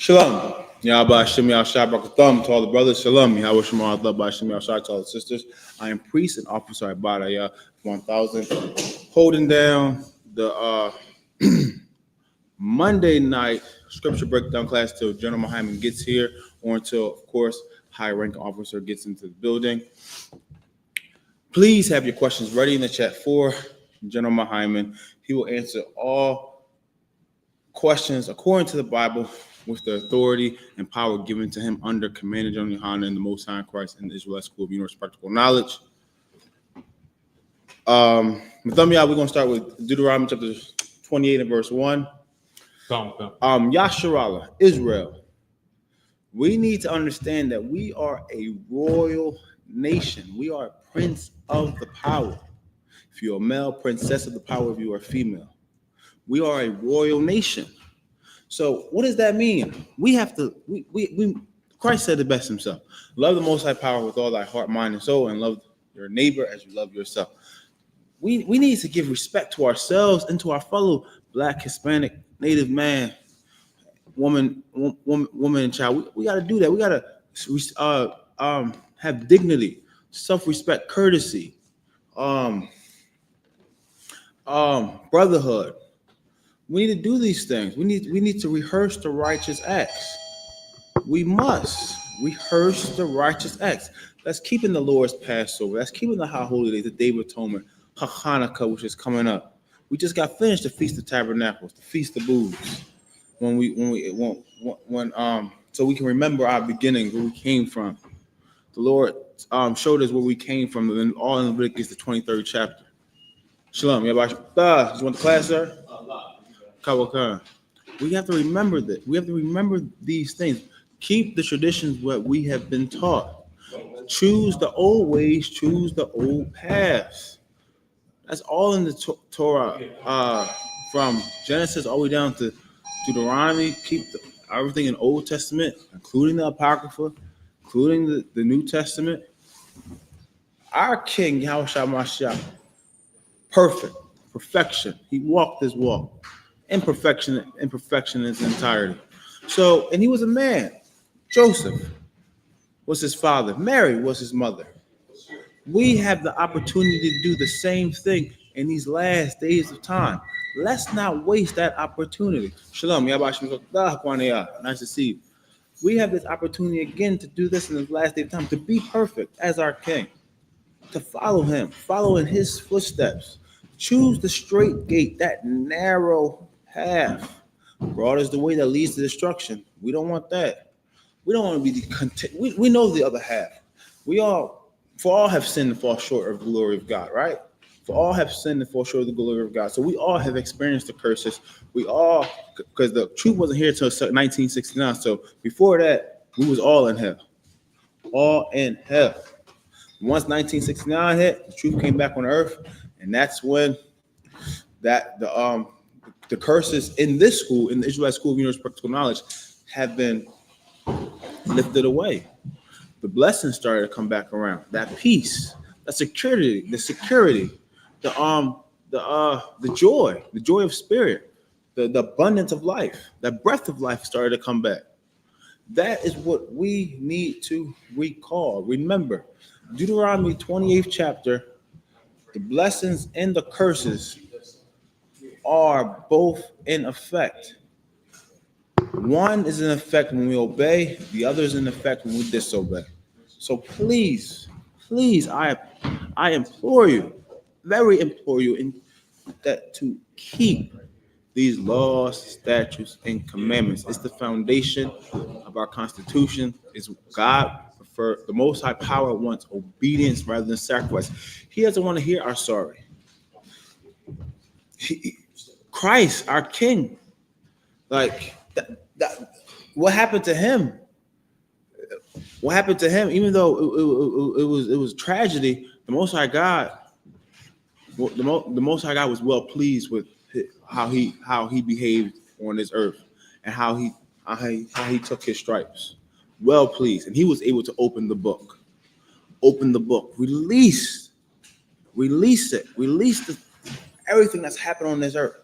Shalom. Yahweh Shem Yahshua Barakatham to all the brothers. Shalom. Yahweh Shem Yahshua Shem Yahshua to all the sisters. I am priest and officer Ibadayah 1000, holding down the Monday night scripture breakdown class till General Mahayaman gets here, or until, of course, high-ranking officer gets into the building. Please have your questions ready in the chat for General Mahayaman. He will answer all questions according to the Bible, with the authority and power given to him under Commander General YAHANNA and the Most High in Christ in the Israelite School of Universal Practical Knowledge. We're going to start with Deuteronomy chapter 28 and verse 1. Yasharallah, Israel. We need to understand that we are a royal nation. We are a prince of the power. If you're a male, princess of the power. If you are female, we are a royal nation. So what does that mean? We have to, Christ said it best himself. Love the Most High power with all thy heart, mind, and soul, and love your neighbor as you love yourself. We need to give respect to ourselves and to our fellow Black, Hispanic, Native man, woman, and child. We got to do that. We got to have dignity, self-respect, courtesy, brotherhood. We need to do these things. We need to rehearse the righteous acts. We must rehearse the righteous acts. That's keeping the Lord's Passover. That's keeping the High Holy Day, the Day of Atonement, YAHANNA, which is coming up. We just got finished the Feast of Tabernacles, the Feast of Booths. So we can remember our beginning, where we came from. The Lord showed us where we came from, and then all in Leviticus, the 23rd chapter. Shalom. You want the class, sir? We have to remember that. We have to remember these things. Keep the traditions what we have been taught. Choose the old ways, choose the old paths. That's all in the Torah, from Genesis all the way down to Deuteronomy. Keep everything in Old Testament, including the Apocrypha, including the New Testament. Our King, Yahushua Mashiach, perfection. He walked this walk. Imperfection in its entirety. So, and he was a man. Joseph was his father. Mary was his mother. We have the opportunity to do the same thing in these last days of time. Let's not waste that opportunity. Shalom. Nice to see you. We have this opportunity again to do this in the last day of time, to be perfect as our King, to follow him, follow in his footsteps. Choose the straight gate, that narrow path. Broad is the way that leads to destruction. We don't want that. We don't want to be content. We know the other half. For all have sinned and fall short of the glory of God, right? For all have sinned and fall short of the glory of God. So we all have experienced the curses. We all, because the truth wasn't here until 1969. So before that, we was all in hell. All in hell. Once 1969 hit, the truth came back on earth, and that's when the curses in this school, in the Israelite School of Universal Practical Knowledge, have been lifted away. The blessings started to come back around. That peace, the security, the joy of spirit, the abundance of life, that breath of life started to come back. That is what we need to recall. Remember, Deuteronomy 28th chapter, the blessings and the curses are both in effect. One is in effect when we obey, the other is in effect when we disobey. So please, I implore you, very implore you, that to keep these laws, statutes, and commandments. It's the foundation of our Constitution. Is God prefer the Most High power wants obedience rather than sacrifice. He doesn't want to hear our sorry. Christ, our King, like that. What happened to him? What happened to him? Even though it was tragedy, the Most High God, the Most High God was well pleased with how he behaved on this earth and how he took his stripes. Well pleased, and he was able to open the book, release everything that's happened on this earth.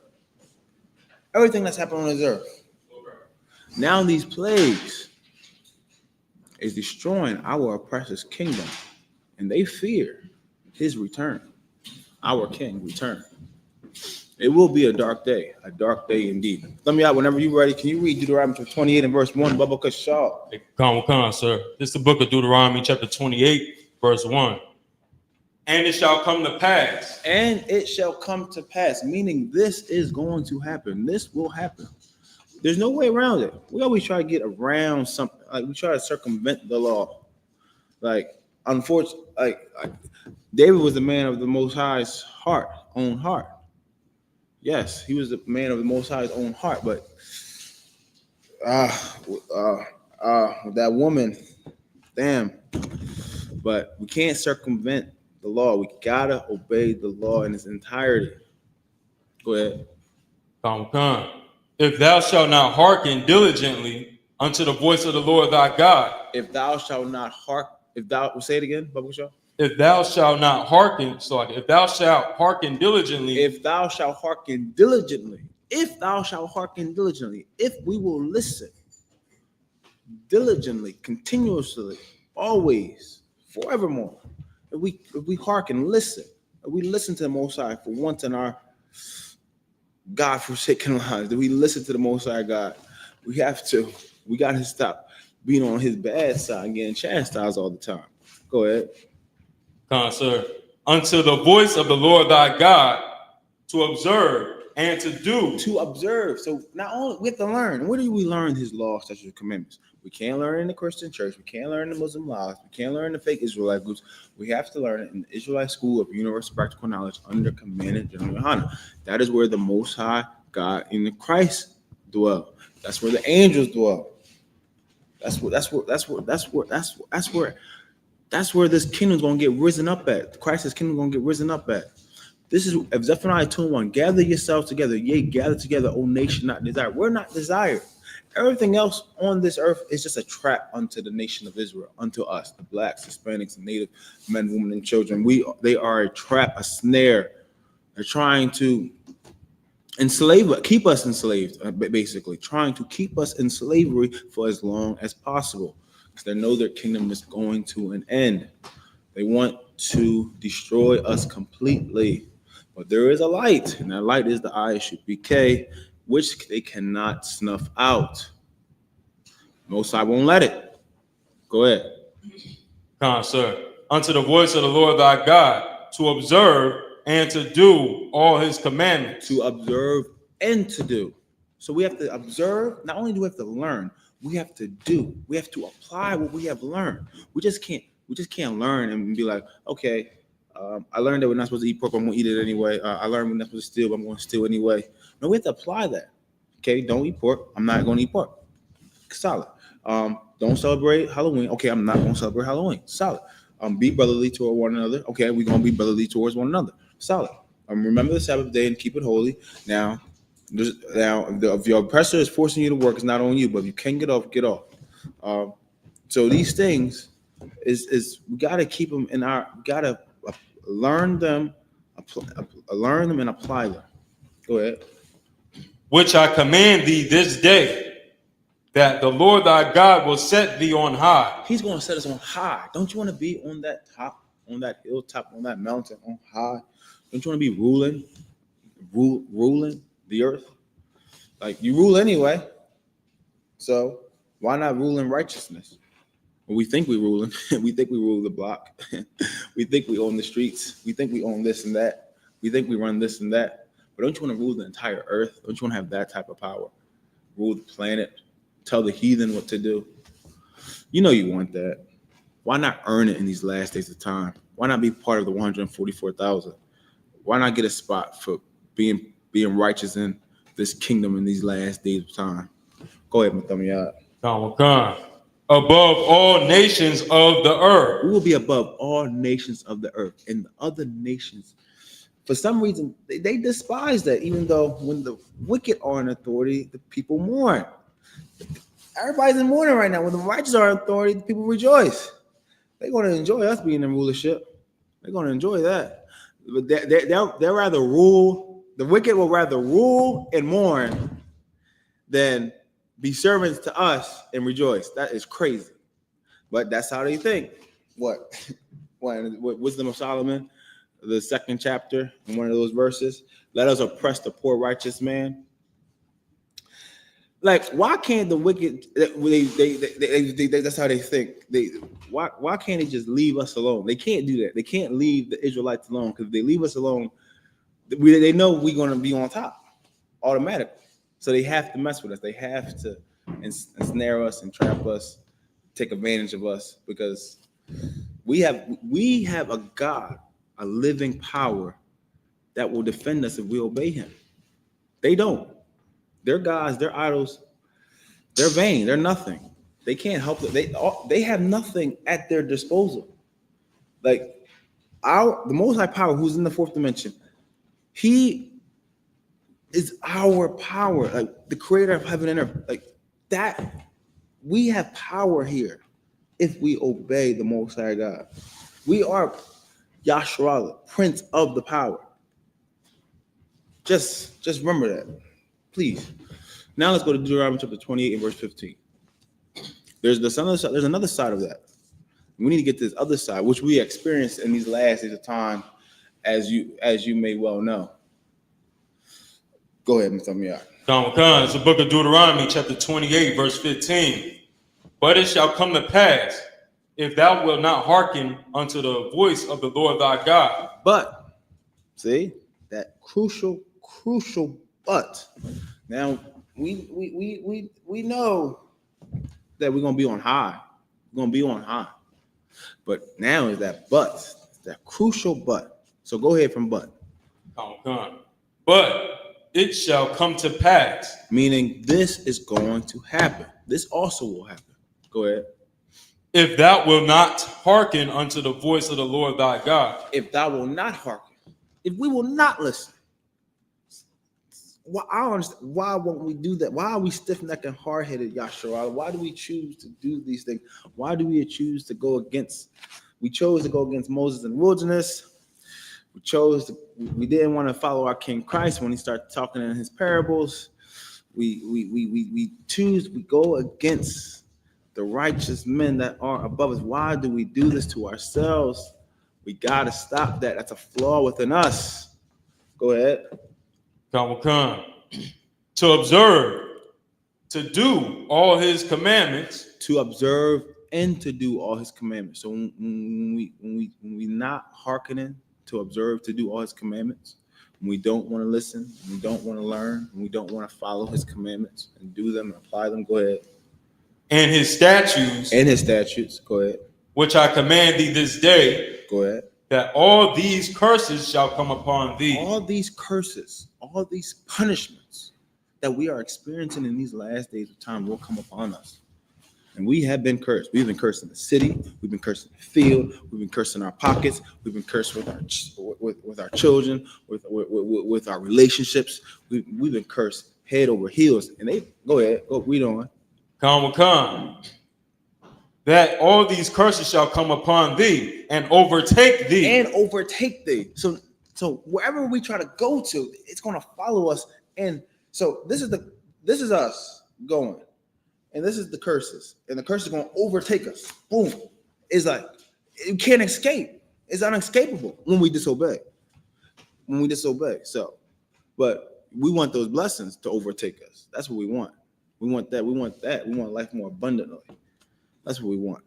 Now these plagues is destroying our oppressor's kingdom, and they fear his return, our king return. It will be a dark day indeed. Let me out whenever you're ready. Can you read Deuteronomy 28 and verse 1, Bubba Kashaw? Come, sir. This is the book of Deuteronomy, chapter 28, verse 1. And it shall come to pass. And it shall come to pass, meaning this is going to happen. This will happen. There's no way around it. We always try to get around something. Like we try to circumvent the law. Like, unfortunately, like David was the man of the Most High's own heart. Yes, he was the man of the Most High's own heart, but that woman, damn. But we can't circumvent the law. We gotta obey the law in its entirety. Go ahead. Come. If thou shalt not hearken diligently unto the voice of the Lord thy God. If thou shalt not say it again, Bubba Shaw. If thou shalt not hearken, if thou shalt hearken diligently. If thou shalt hearken diligently. If thou shalt hearken diligently. If we will listen diligently, continuously, always, forevermore. If we hearken, listen. If we listen to the Most High for once in our God-forsaken lives, that we listen to the Most High God, we got to stop being on his bad side and getting chastised all the time. Go ahead. Come, sir. Unto the voice of the Lord thy God, to observe and to do. To observe. So not only we have to learn. Where do we learn his law, statutes, and commandments? We can't learn in the Christian church. We can't learn in the Muslim laws. We can't learn in the fake Israelite groups. We have to learn it in the Israelite School of Universal Practical Knowledge under Commandant General YAHANNA. That is where the Most High God in the Christ dwell. That's where the angels dwell. That's where this kingdom's gonna get risen up at. Christ's kingdom gonna get risen up at. This is Zephaniah 2:1. Gather yourselves together, yea, gather together, O nation not desired. We're not desired. Everything else on this earth is just a trap unto the nation of Israel, unto us, the blacks, Hispanics, and Native men, women, and children. They are a trap, a snare. They're trying to keep us enslaved, basically, trying to keep us in slavery for as long as possible. Because they know their kingdom is going to an end. They want to destroy us completely. But there is a light, and that light is the I.S.U.P.K, which they cannot snuff out. Most High won't let it. Go ahead. Come, sir. Unto the voice of the Lord thy God, to observe and to do all his commandments. To observe and to do. So we have to observe. Not only do we have to learn, we have to do. We have to apply what we have learned. We just can't learn and be like, okay, I learned that we're not supposed to eat pork, but I'm going to eat it anyway. I learned we're not supposed to steal, but I'm going to steal anyway. No, we have to apply that. Okay, don't eat pork. I'm not going to eat pork. Solid. Don't celebrate Halloween. Okay, I'm not going to celebrate Halloween. Solid. Be brotherly toward one another. Okay, we're going to be brotherly towards one another. Solid. Remember the Sabbath day and keep it holy. Now, if your oppressor is forcing you to work, it's not on you. But if you can get off, get off. So these things is we got to keep them in our. We got to learn them and apply them. Go ahead. Which I command thee this day, that the Lord thy God will set thee on high. He's going to set us on high. Don't you want to be on that top, on that hilltop, on that mountain, on high? Don't you want to be ruling the earth? Like, you rule anyway. So why not rule in righteousness? Well, we think we're ruling. We think we rule the block. We think we own the streets. We think we own this and that. We think we run this and that. But don't you want to rule the entire earth? Don't you want to have that type of power? Rule the planet, tell the heathen what to do. You know you want that. Why not earn it in these last days of time? Why not be part of the 144,000? Why not get a spot for being righteous in this kingdom in these last days of time? Go ahead, Mahayaman. Come. Above all nations of the earth. We will be above all nations of the earth. And the other nations, for some reason, they despise that, even though when the wicked are in authority, the people mourn. Everybody's in mourning right now. When the righteous are in authority, the people rejoice. They're going to enjoy us being in rulership. They're going to enjoy that. But they'll rather rule. The wicked will rather rule and mourn than be servants to us and rejoice. That is crazy. But that's how they think. What? What Wisdom of Solomon, the second chapter, in one of those verses. Let us oppress the poor righteous man. Like, why can't the wicked? That's how they think. Why can't they just leave us alone? They can't do that. They can't leave the Israelites alone, because if they leave us alone, they know we're going to be on top automatically. So they have to mess with us. They have to ensnare us and trap us, take advantage of us, because we have a God, a living power that will defend us if we obey him. They don't. Their gods, their idols, they're vain. They're nothing. They can't help it. They have nothing at their disposal. Like the Most High Power, who's in the fourth dimension, he is our power, like the creator of heaven and earth. Like that, we have power here if we obey the Most High God. We are Yahshua, Prince of the power. Just remember that, please. Now let's go to Deuteronomy chapter 28 and verse 15. There's another side of that. We need to get this other side, which we experienced in these last days of time, as you may well know. Go ahead and tell me out. It's the book of Deuteronomy, chapter 28, verse 15. But it shall come to pass, if thou wilt not hearken unto the voice of the Lord thy God. But, see, that crucial but. Now, we know that we're going to be on high. We're going to be on high. But now is that but, that crucial but. So go ahead from but. But it shall come to pass. Meaning this is going to happen. This also will happen. Go ahead. If thou wilt not hearken unto the voice of the Lord thy God. If thou will not hearken. If we will not listen. Well, I don't understand. Why won't we do that? Why are we stiff-necked and hard-headed, Yahshua? Why do we choose to do these things? Why do we choose to go against? We chose to go against Moses in the wilderness. We didn't want to follow our King Christ when he started talking in his parables. We go against the righteous men that are above us. Why do we do this to ourselves? We got to stop that. That's a flaw within us. Go ahead. To observe, to do all his commandments. To observe and to do all his commandments. So when we not hearkening to observe, to do all his commandments, when we don't want to listen, when we don't want to learn, when we don't want to follow his commandments and do them and apply them, go ahead. And his statutes. Go ahead. Which I command thee this day. Go ahead. That all these curses shall come upon thee. All these curses, all these punishments that we are experiencing in these last days of time will come upon us. And we have been cursed. We've been cursed in the city. We've been cursed in the field. We've been cursed in our pockets. We've been cursed with our children, with our relationships. We've been cursed head over heels. And they go ahead, go read on. That all these curses shall come upon thee and overtake thee. So wherever we try to go to, it's going to follow us. And so this is us going, and this is the curses, and the curse is going to overtake us. Boom! It's like you can't escape. It's unescapable when we disobey. So, but we want those blessings to overtake us. That's what we want. We want that. We want life more abundantly. That's what we want.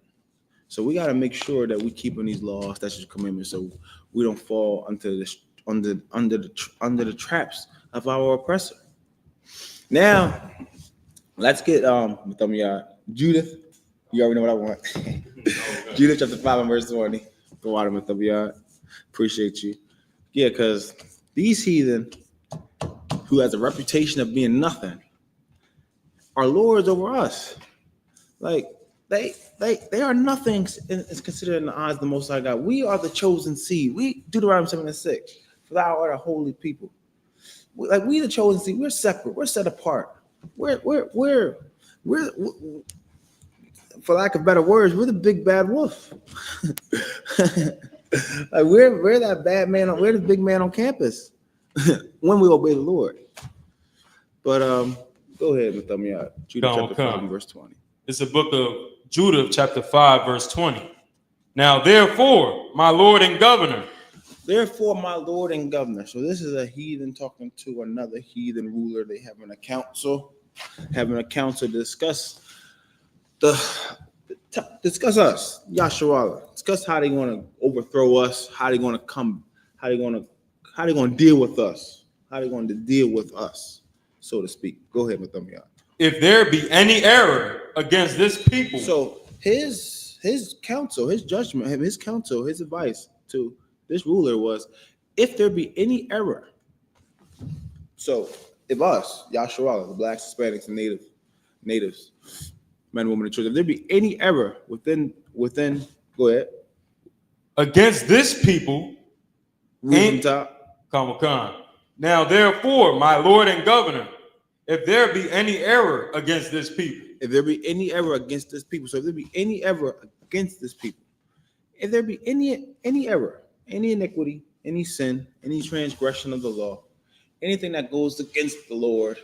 So we got to make sure that we keeping these laws, statutes, commandments, so we don't fall under the traps of our oppressor. Now, let's get Judith. You already know what I want. Judith chapter 5 and verse 20. Go out of it, appreciate you. Yeah, because these heathen who has a reputation of being nothing are lords over us. Like they are nothing is considered in the eyes of the Most High God. We are the chosen seed. We Deuteronomy 7:6. For thou art a holy people. We the chosen seed. We're separate. We're set apart. We're for lack of better words, we're the big bad wolf. Like we're that bad man. We're the big man on campus when we obey the Lord. But Go ahead with them, yeah. Judah chapter 5 and verse 20. It's the book of Judah, chapter 5, verse 20. Now, therefore, my Lord and governor. Therefore, my Lord and governor. So this is a heathen talking to another heathen ruler. They having a council to discuss discuss us, Yasharala. Discuss how they want to overthrow us, how they going to deal with us, how they going to deal with us, so to speak. Go ahead with them, y'all. If there be any error against this people. So his counsel, his judgment, his counsel, his advice to this ruler was, if there be any error. So if us, Yasharala, the blacks, Hispanics, and natives, men, women, and children, if there be any error within, go ahead. Against this people. Now therefore, my Lord and governor, if there be any error against this people. If there be any error against this people. So if there be any error against this people. If there be any error, any iniquity, any sin, any transgression of the law, anything that goes against the Lord,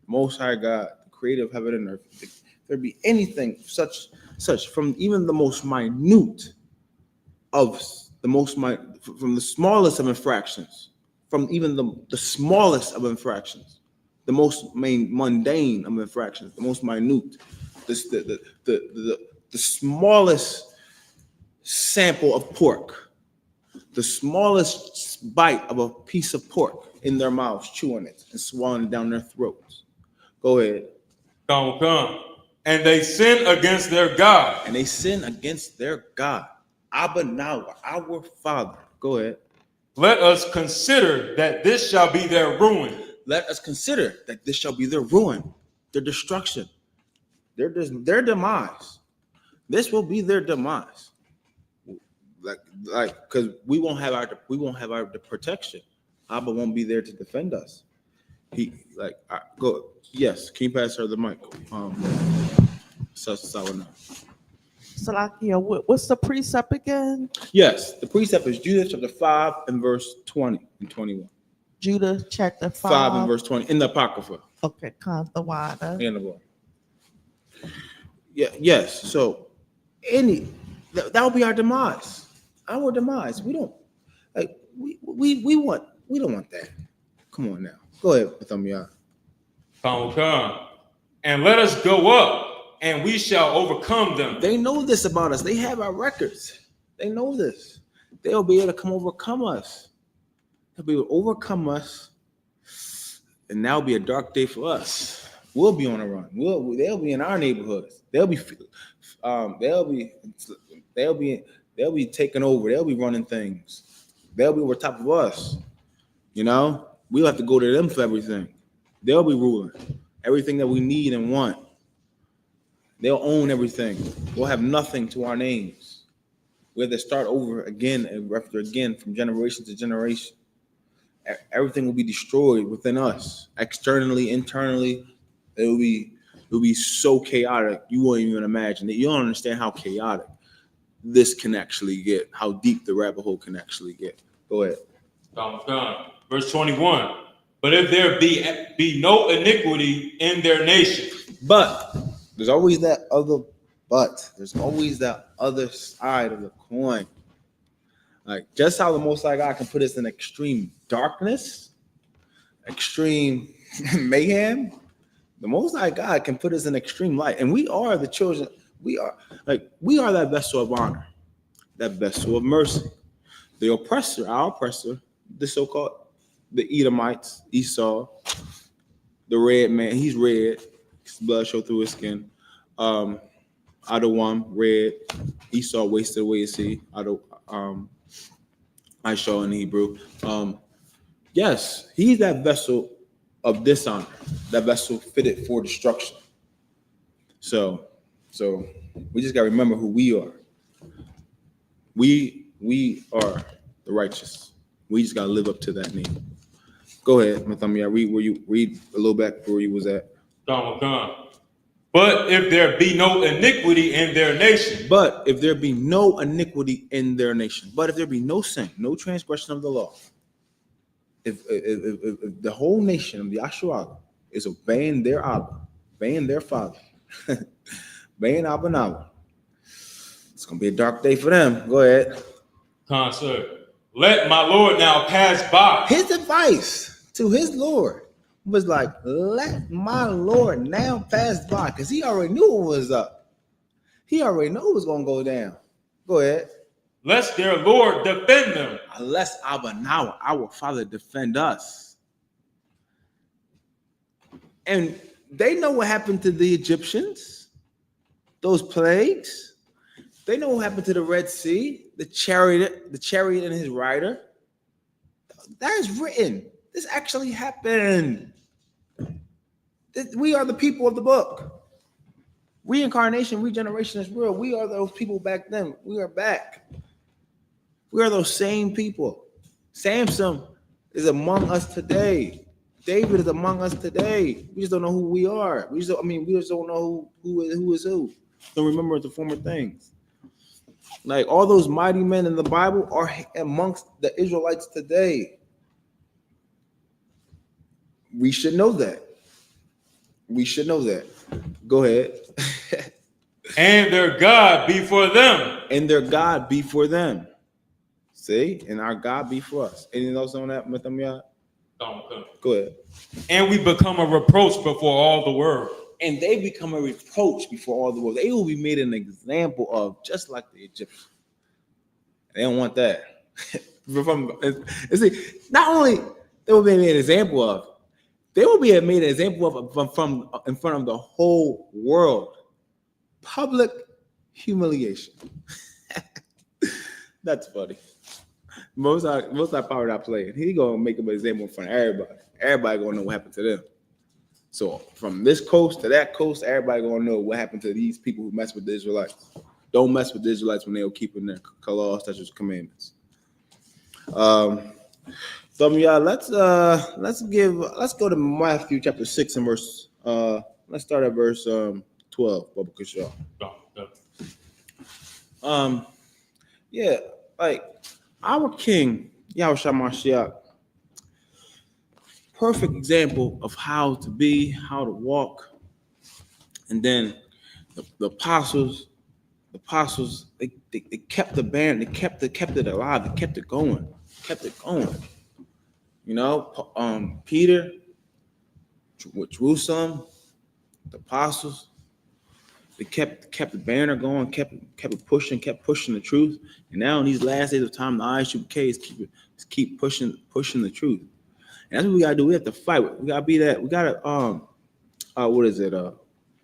Most High God, the creator of heaven and earth, if there be anything such from even the most minute of from the smallest of infractions, from even the smallest of infractions, the most mundane of infractions, the most minute, the smallest sample of pork, the smallest bite of a piece of pork in their mouths, chewing it and swallowing it down their throats. Go ahead. Come. And they sin against their God. And they sin against their God. Abba Nawa, our Father. Go ahead. Let us consider that this shall be their ruin. Let us consider that this shall be their ruin, their destruction, their demise. This will be their demise. Like, because we won't have our protection. Abba won't be there to defend us. Go. Yes, can you pass her the mic? Salakia, what's the precept again? Yes, the precept is Judah chapter 5 and verse 20 and 21. Judah chapter 5 and verse 20 in the Apocrypha. Okay, come the water. In the book. Yeah, yes. So that will be our demise. Our demise. We don't want that. Come on now. Go ahead with them, y'all. Come. And let us go up, and we shall overcome them. They know this about us. They have our records. They know this. They'll be able to overcome us. They'll be able to overcome us, and that'll be a dark day for us. We'll be on a run. They'll be in our neighborhoods. They'll be taking over. They'll be running things. They'll be over top of us. You know, we'll have to go to them for everything. They'll be ruling everything that we need and want. They'll own everything. We'll have nothing to our names. We have to start over again and after again from generation to generation. Everything will be destroyed within us, externally, internally. It will be so chaotic. You won't even imagine it. You don't understand how chaotic this can actually get, how deep the rabbit hole can actually get. Go ahead. Verse 21. But if there be no iniquity in their nation. But there's always that other but. There's always that other side of the coin. Like just how the Most High God can put us in extreme darkness, extreme mayhem, the Most High God can put us in extreme light. And we are the children. We are that vessel of honor, that vessel of mercy. The oppressor, our oppressor, the so-called the Edomites, Esau, the red man. He's red. His blood showed through his skin. Adawam, red. Esau wasted away his seed. I-S-H-A in Hebrew. Yes, he's that vessel of dishonor, that vessel fitted for destruction. So we just gotta remember who we are. We are the righteous. We just gotta live up to that name. Go ahead, Mathamiya. Read a little back where you was at. But if there be no iniquity in their nation. But if there be no iniquity in their nation. But if there be no sin, no transgression of the law. If the whole nation of the Yasharala is obeying their Abba, obeying their father, obeying Abba Naba. It's gonna be a dark day for them. Go ahead. Sir. Let my Lord now pass by. His advice to his Lord was like, let my Lord now pass by, because he already knew what was up. He already knew what was gonna go down. Go ahead. Lest their Lord defend them. Unless Abba Nawa, our Father, defend us. And they know what happened to the Egyptians, those plagues. They know what happened to the Red Sea, the chariot and his rider. That is written. This actually happened. We are the people of the book. Reincarnation, regeneration is real. We are those people back then. We are back. We are those same people. Samson is among us today. David is among us today. We just don't know who we are. We just don't know who is who. Don't remember the former things. Like all those mighty men in the Bible are amongst the Israelites today. We should know that. We should know that. Go ahead. And their God be for them. And their God be for them. See? And our God be for us. Anything else on that, Mahayaman? Go ahead. And we become a reproach before all the world. And they become a reproach before all the world. They will be made an example of, just like the Egyptians. They don't want that. See, not only they will be made an example of, they will be made an example of from in front of the whole world. Public humiliation. That's funny. Most power that play, he gonna make him an example in front of everybody. Everybody gonna know what happened to them. So from this coast to that coast, everybody gonna know what happened to these people who mess with the Israelites. Don't mess with the Israelites when they were keeping their laws, statutes, commandments. So yeah, let's go to Matthew chapter 6 and verse. Let's start at verse 12. Baba Kushal. Yeah, like our King Yahushua Mashiach, perfect example of how to be, how to walk, and then the apostles, they kept the band, they kept it alive, they kept it going. You know, Peter, Jerusalem, the apostles, they kept the banner going, kept it pushing the truth. And now in these last days of time, the I.S.U.P.K is keep pushing the truth. And that's what we gotta do. We have to fight. We gotta be that. We gotta what is it?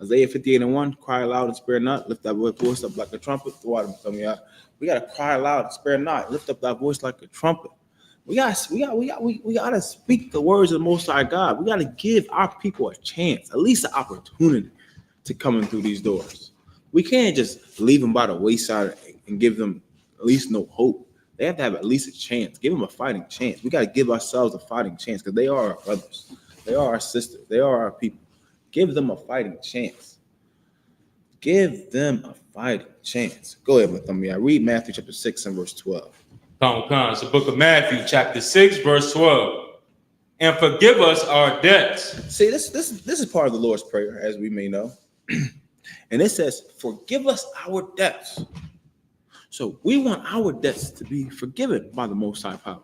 Isaiah 58:1, cry loud and spare not, lift thy voice up like a trumpet. We gotta cry loud and spare not, lift up thy voice like a trumpet. We gotta speak the words of the Most High God. We gotta give our people a chance, at least an opportunity to come in through these doors. We can't just leave them by the wayside and give them at least no hope. They have to have at least a chance. Give them a fighting chance. We got to give ourselves a fighting chance because they are our brothers. They are our sisters. They are our people. Give them a fighting chance. Give them a fighting chance. Go ahead with them. Yeah, read Matthew chapter 6 and verse 12. It's the book of Matthew, chapter 6, verse 12. And forgive us our debts. See, this is part of the Lord's Prayer, as we may know. And it says, forgive us our debts. So we want our debts to be forgiven by the Most High Power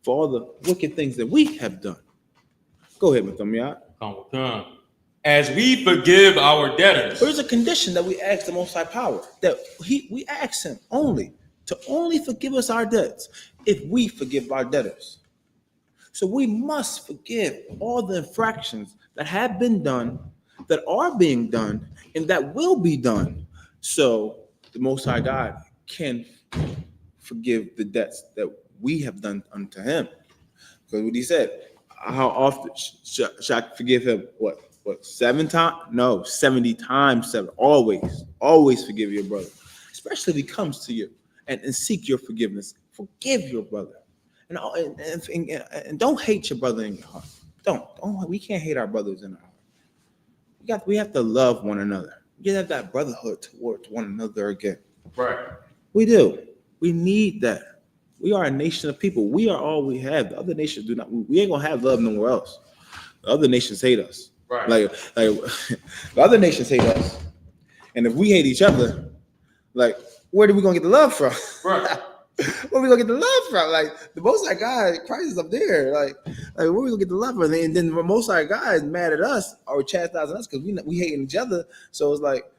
for all the wicked things that we have done. Go ahead with them, yeah. As we forgive our debtors. There's a condition that we ask the Most High Power, that we ask him to forgive us our debts if we forgive our debtors. So we must forgive all the infractions that have been done, that are being done, and that will be done. So the Most High God can forgive the debts that we have done unto him. Because what he said, how often shall I forgive him? What, 7 times? No, 70 times 7. Always forgive your brother. Especially if he comes to you and seek your forgiveness. Forgive your brother. And don't hate your brother in your heart. Don't. We can't hate our brothers in our heart. We have to love one another. We have that brotherhood towards one another again. Right. We do. We need that. We are a nation of people. We are all we have. The other nations do not. We ain't gonna have love nowhere else. The other nations hate us. Right. Like the other nations hate us. And if we hate each other, like, where are we gonna get the love from? Right. Where are we gonna get the love from? Like, the Most High God, Christ is up there. Like where are we gonna get the love from? And then the Most High God is mad at us or chastising us because we hating each other. So it's like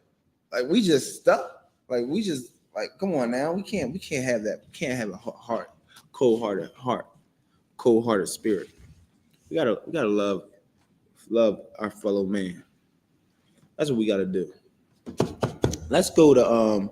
we just stuck. Like we just like, come on now, we can't have that. We can't have a cold-hearted spirit. We gotta love our fellow man. That's what we gotta do. Let's go to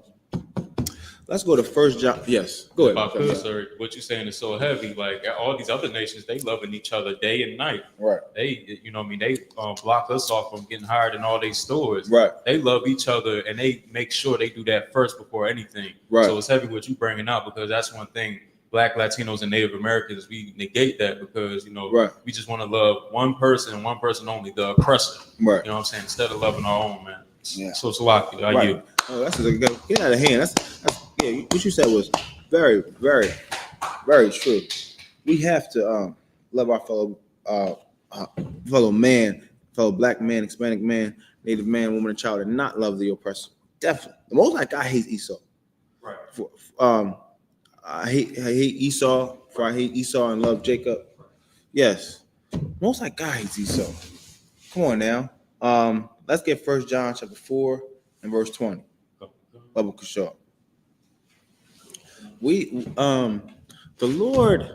1 John. Yes, go ahead. About this, sir, what you're saying is so heavy. Like all these other nations, they loving each other day and night. Right. They, you know what I mean? They block us off from getting hired in all these stores. Right. They love each other and they make sure they do that first before anything. Right. So it's heavy what you bringing out because that's one thing. Black, Latinos, and Native Americans, we negate that because, you know, we just want to love one person only, the oppressor. Right. You know what I'm saying? Instead of loving our own, man. Yeah. So Salaki, are you? Oh, that's a good. Get out of hand. That's yeah. What you said was very, very, very true. We have to love our fellow man, fellow black man, Hispanic man, Native man, woman, and child, and not love the oppressor. Definitely. The Most High God hates Esau. Right. I hate Esau, for I hate Esau and love Jacob. Yes. Most High God hates Esau. Come on now. Let's get 1 John chapter 4 and verse 20. Baba Kushar. The Lord,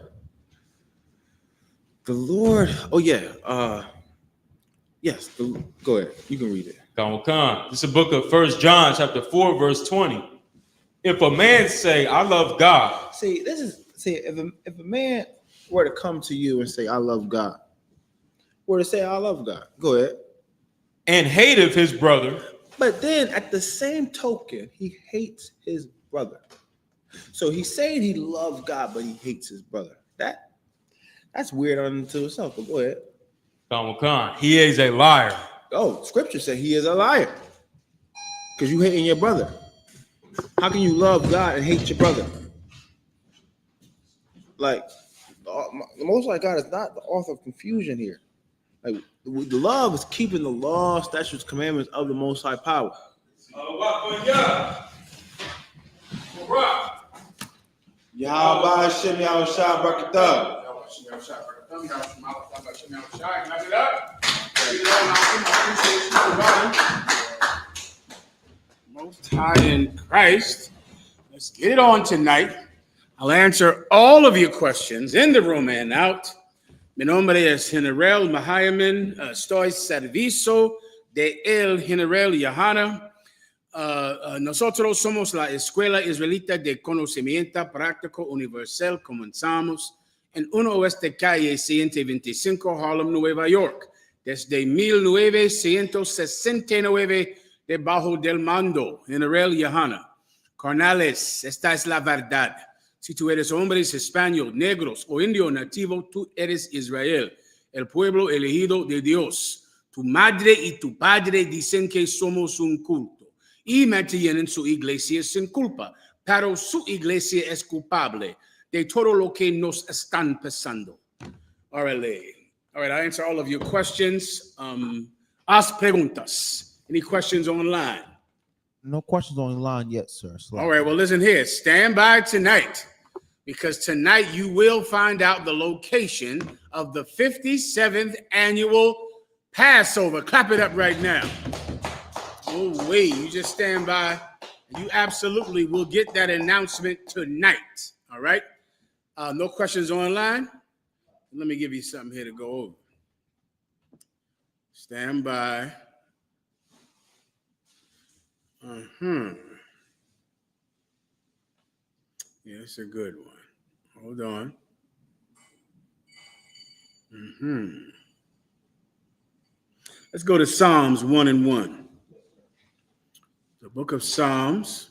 oh yeah. Yes, go ahead. You can read it. This is the book of 1 John chapter 4, verse 20. If a man say, I love God. If a man were to come to you and say, I love God, were to say, I love God, go ahead. And hateth his brother. But then at the same token, he hates his brother. So he's saying he loves God, but he hates his brother. That's weird unto itself, but go ahead. He is a liar. Oh, scripture said he is a liar. Because you hating your brother. How can you love God and hate your brother? Like, the Most High God is not the author of confusion here. Like, the love is keeping the law, statutes, commandments of the Most High power. Yahweh Hashem Yahushua Barakatah. Most High in Christ. Let's get it on tonight. I'll answer all of your questions in the room and out. Mi nombre es General Mahayaman. Estoy servicio de el General YAHANNA. Nosotros somos la Escuela Israelita de Conocimiento Práctico Universal. Comenzamos en 1 Oeste Calle 125, Harlem, Nueva York. Desde 1969, debajo del mando, General YAHANNA. Carnales, esta es la verdad. Si tú eres hombres, español, negros o indio nativo, tú eres Israel, el pueblo elegido de Dios. Tu madre y tu padre dicen que somos un culto y mantienen su iglesia sin culpa, pero su iglesia es culpable de todo lo que nos están pasando. All right, I answer all of your questions. Haz preguntas. Any questions online? No questions online yet, sir. All right, well, listen here. Stand by tonight, because tonight you will find out the location of the 57th annual Passover. Clap it up right now. Oh, wait, you just stand by. You absolutely will get that announcement tonight. All right? No questions online? Let me give you something here to go over. Stand by. Yeah, it's a good one. Hold on. Let's go to Psalms 1 and 1. The book of Psalms.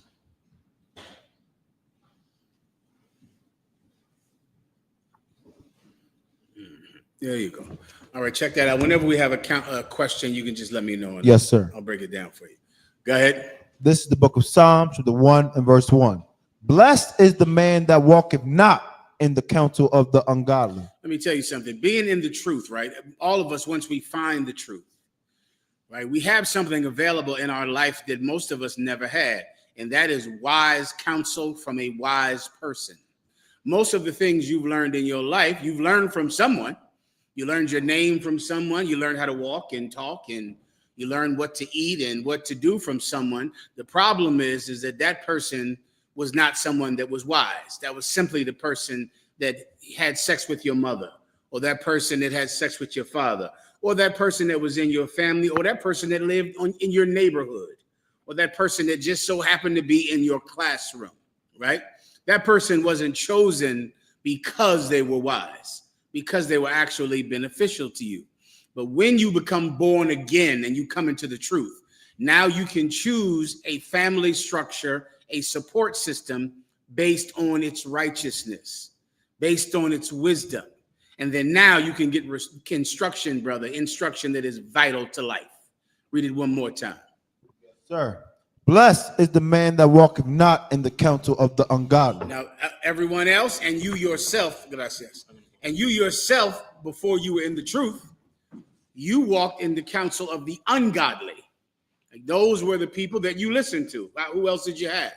There you go. All right, check that out. Whenever we have a question, you can just let me know. Yes, sir. I'll break it down for you. Go ahead. This is the book of Psalms, chapter 1 and verse 1. Blessed is the man that walketh not in the counsel of the ungodly. Let me tell you something. Being in the truth, right? All of us, once we find the truth, right? We have something available in our life that most of us never had, and that is wise counsel from a wise person. Most of the things you've learned in your life, you've learned from someone. You learned your name from someone. You learned how to walk and talk, and you learned what to eat and what to do from someone. The problem is that that person was not someone that was wise. That was simply the person that had sex with your mother, or that person that had sex with your father, or that person that was in your family, or that person that lived in your neighborhood, or that person that just so happened to be in your classroom, right? That person wasn't chosen because they were wise, because they were actually beneficial to you. But when you become born again and you come into the truth, now you can choose a family structure, a support system based on its righteousness, based on its wisdom. And then now you can get instruction, brother, instruction that is vital to life. Read it one more time. Sir, blessed is the man that walketh not in the counsel of the ungodly. Now, everyone else and you yourself, gracias, and you yourself, before you were in the truth, you walked in the counsel of the ungodly. Like those were the people that you listened to. Who else did you have?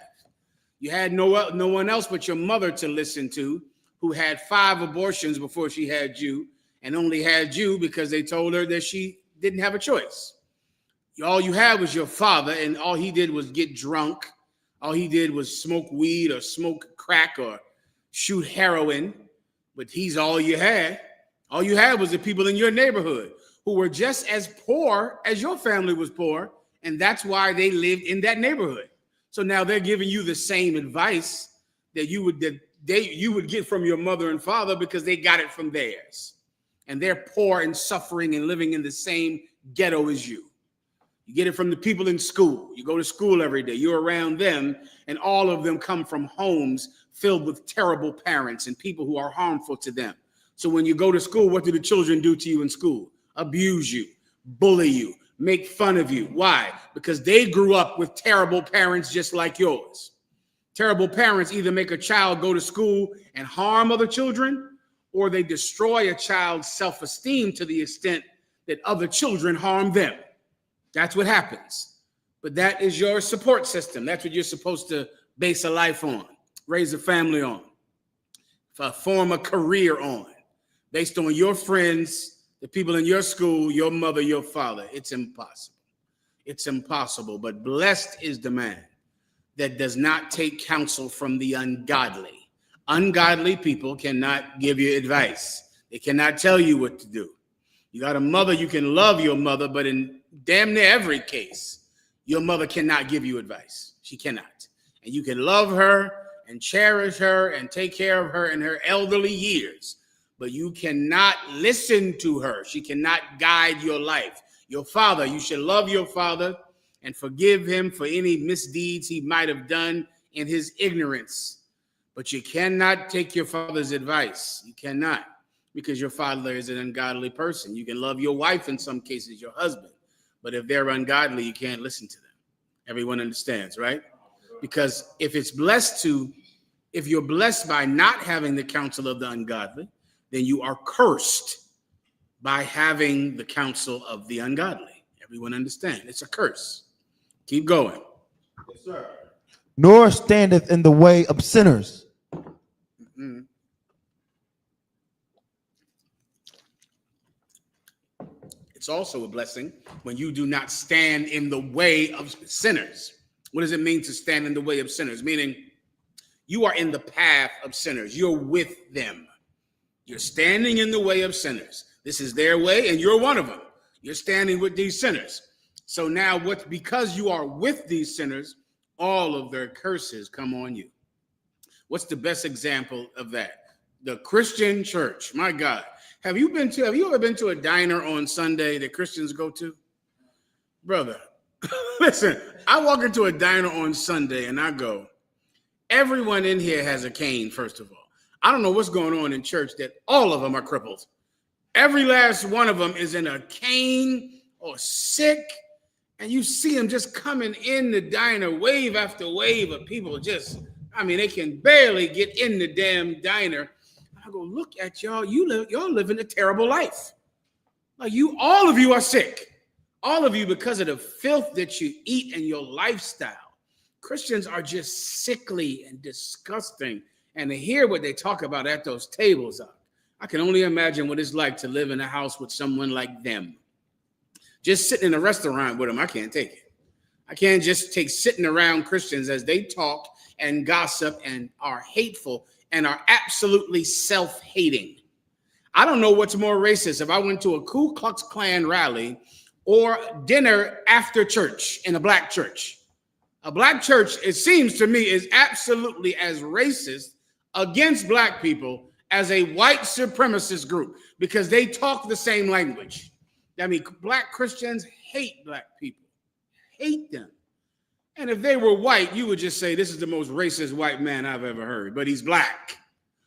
You had no one else but your mother to listen to, who had 5 abortions before she had you, and only had you because they told her that she didn't have a choice. All you had was your father, and all he did was get drunk. All he did was smoke weed or smoke crack or shoot heroin, but he's all you had. All you had was the people in your neighborhood who were just as poor as your family was poor, and that's why they lived in that neighborhood. So now they're giving you the same advice that you would get from your mother and father because they got it from theirs. And they're poor and suffering and living in the same ghetto as you. You get it from the people in school. You go to school every day. You're around them, and all of them come from homes filled with terrible parents and people who are harmful to them. So when you go to school, what do the children do to you in school? Abuse you, bully you, make fun of you. Why? Because they grew up with terrible parents just like yours. Terrible parents either make a child go to school and harm other children, or they destroy a child's self-esteem to the extent that other children harm them. That's what happens. But that is your support system. That's what you're supposed to base a life on, raise a family on, form a career on, based on your friends, the people in your school, your mother, your father. It's impossible. It's impossible. But blessed is the man that does not take counsel from the ungodly. Ungodly people cannot give you advice. They cannot tell you what to do. You got a mother, you can love your mother, but in damn near every case, your mother cannot give you advice. She cannot. And you can love her and cherish her and take care of her in her elderly years, but you cannot listen to her. She cannot guide your life. Your father, you should love your father and forgive him for any misdeeds he might have done in his ignorance. But you cannot take your father's advice. You cannot, because your father is an ungodly person. You can love your wife in some cases, your husband, but if they're ungodly, you can't listen to them. Everyone understands, right? Because if you're blessed by not having the counsel of the ungodly, then you are cursed by having the counsel of the ungodly. Everyone understand? It's a curse. Keep going. Yes, sir. Nor standeth in the way of sinners. Mm-hmm. It's also a blessing when you do not stand in the way of sinners. What does it mean to stand in the way of sinners? Meaning you are in the path of sinners. You're with them. You're standing in the way of sinners. This is their way, and you're one of them. You're standing with these sinners. So now because you are with these sinners, all of their curses come on you. What's the best example of that? The Christian church. My God. Have you ever been to a diner on Sunday that Christians go to? Brother, listen, I walk into a diner on Sunday and I go, everyone in here has a cane, first of all. I don't know what's going on in church that all of them are crippled. Every last one of them is in a cane or sick, and you see them just coming in the diner, wave after wave of people they can barely get in the damn diner. I go, look at y'all. Y'all living a terrible life. Like all of you are sick. All of you because of the filth that you eat and your lifestyle. Christians are just sickly and disgusting. And to hear what they talk about at those tables, I can only imagine what it's like to live in a house with someone like them. Just sitting in a restaurant with them, I can't take it. I can't just take sitting around Christians as they talk and gossip and are hateful and are absolutely self-hating. I don't know what's more racist, if I went to a Ku Klux Klan rally or dinner after church in a black church. A black church, it seems to me, is absolutely as racist against black people as a white supremacist group because they talk the same language. I mean, black Christians hate black people, hate them. And if they were white, you would just say, this is the most racist white man I've ever heard, but he's black.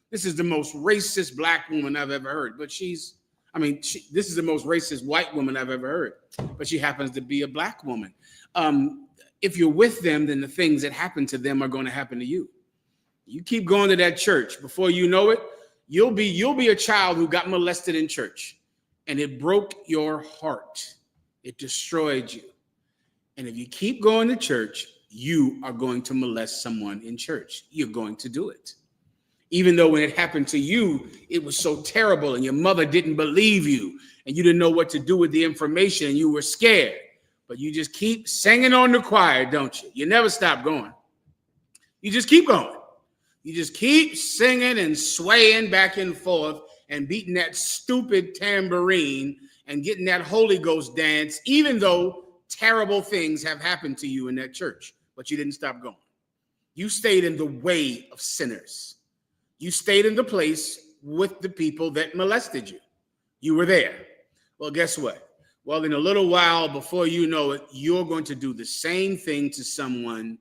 This is the most racist black woman I've ever heard, but this is the most racist white woman I've ever heard, but she happens to be a black woman. If you're with them, then the things that happen to them are going to happen to you. You keep going to that church. Before you know it, you'll be a child who got molested in church, and it broke your heart. It destroyed you. And if you keep going to church, you are going to molest someone in church. You're going to do it. Even though when it happened to you, it was so terrible and your mother didn't believe you and you didn't know what to do with the information and you were scared. But you just keep singing on the choir, don't you? You never stop going. You just keep going. You just keep singing and swaying back and forth and beating that stupid tambourine and getting that Holy Ghost dance, even though terrible things have happened to you in that church, but you didn't stop going. You stayed in the way of sinners. You stayed in the place with the people that molested you. You were there. Well, guess what? Well, in a little while, before you know it, you're going to do the same thing to someone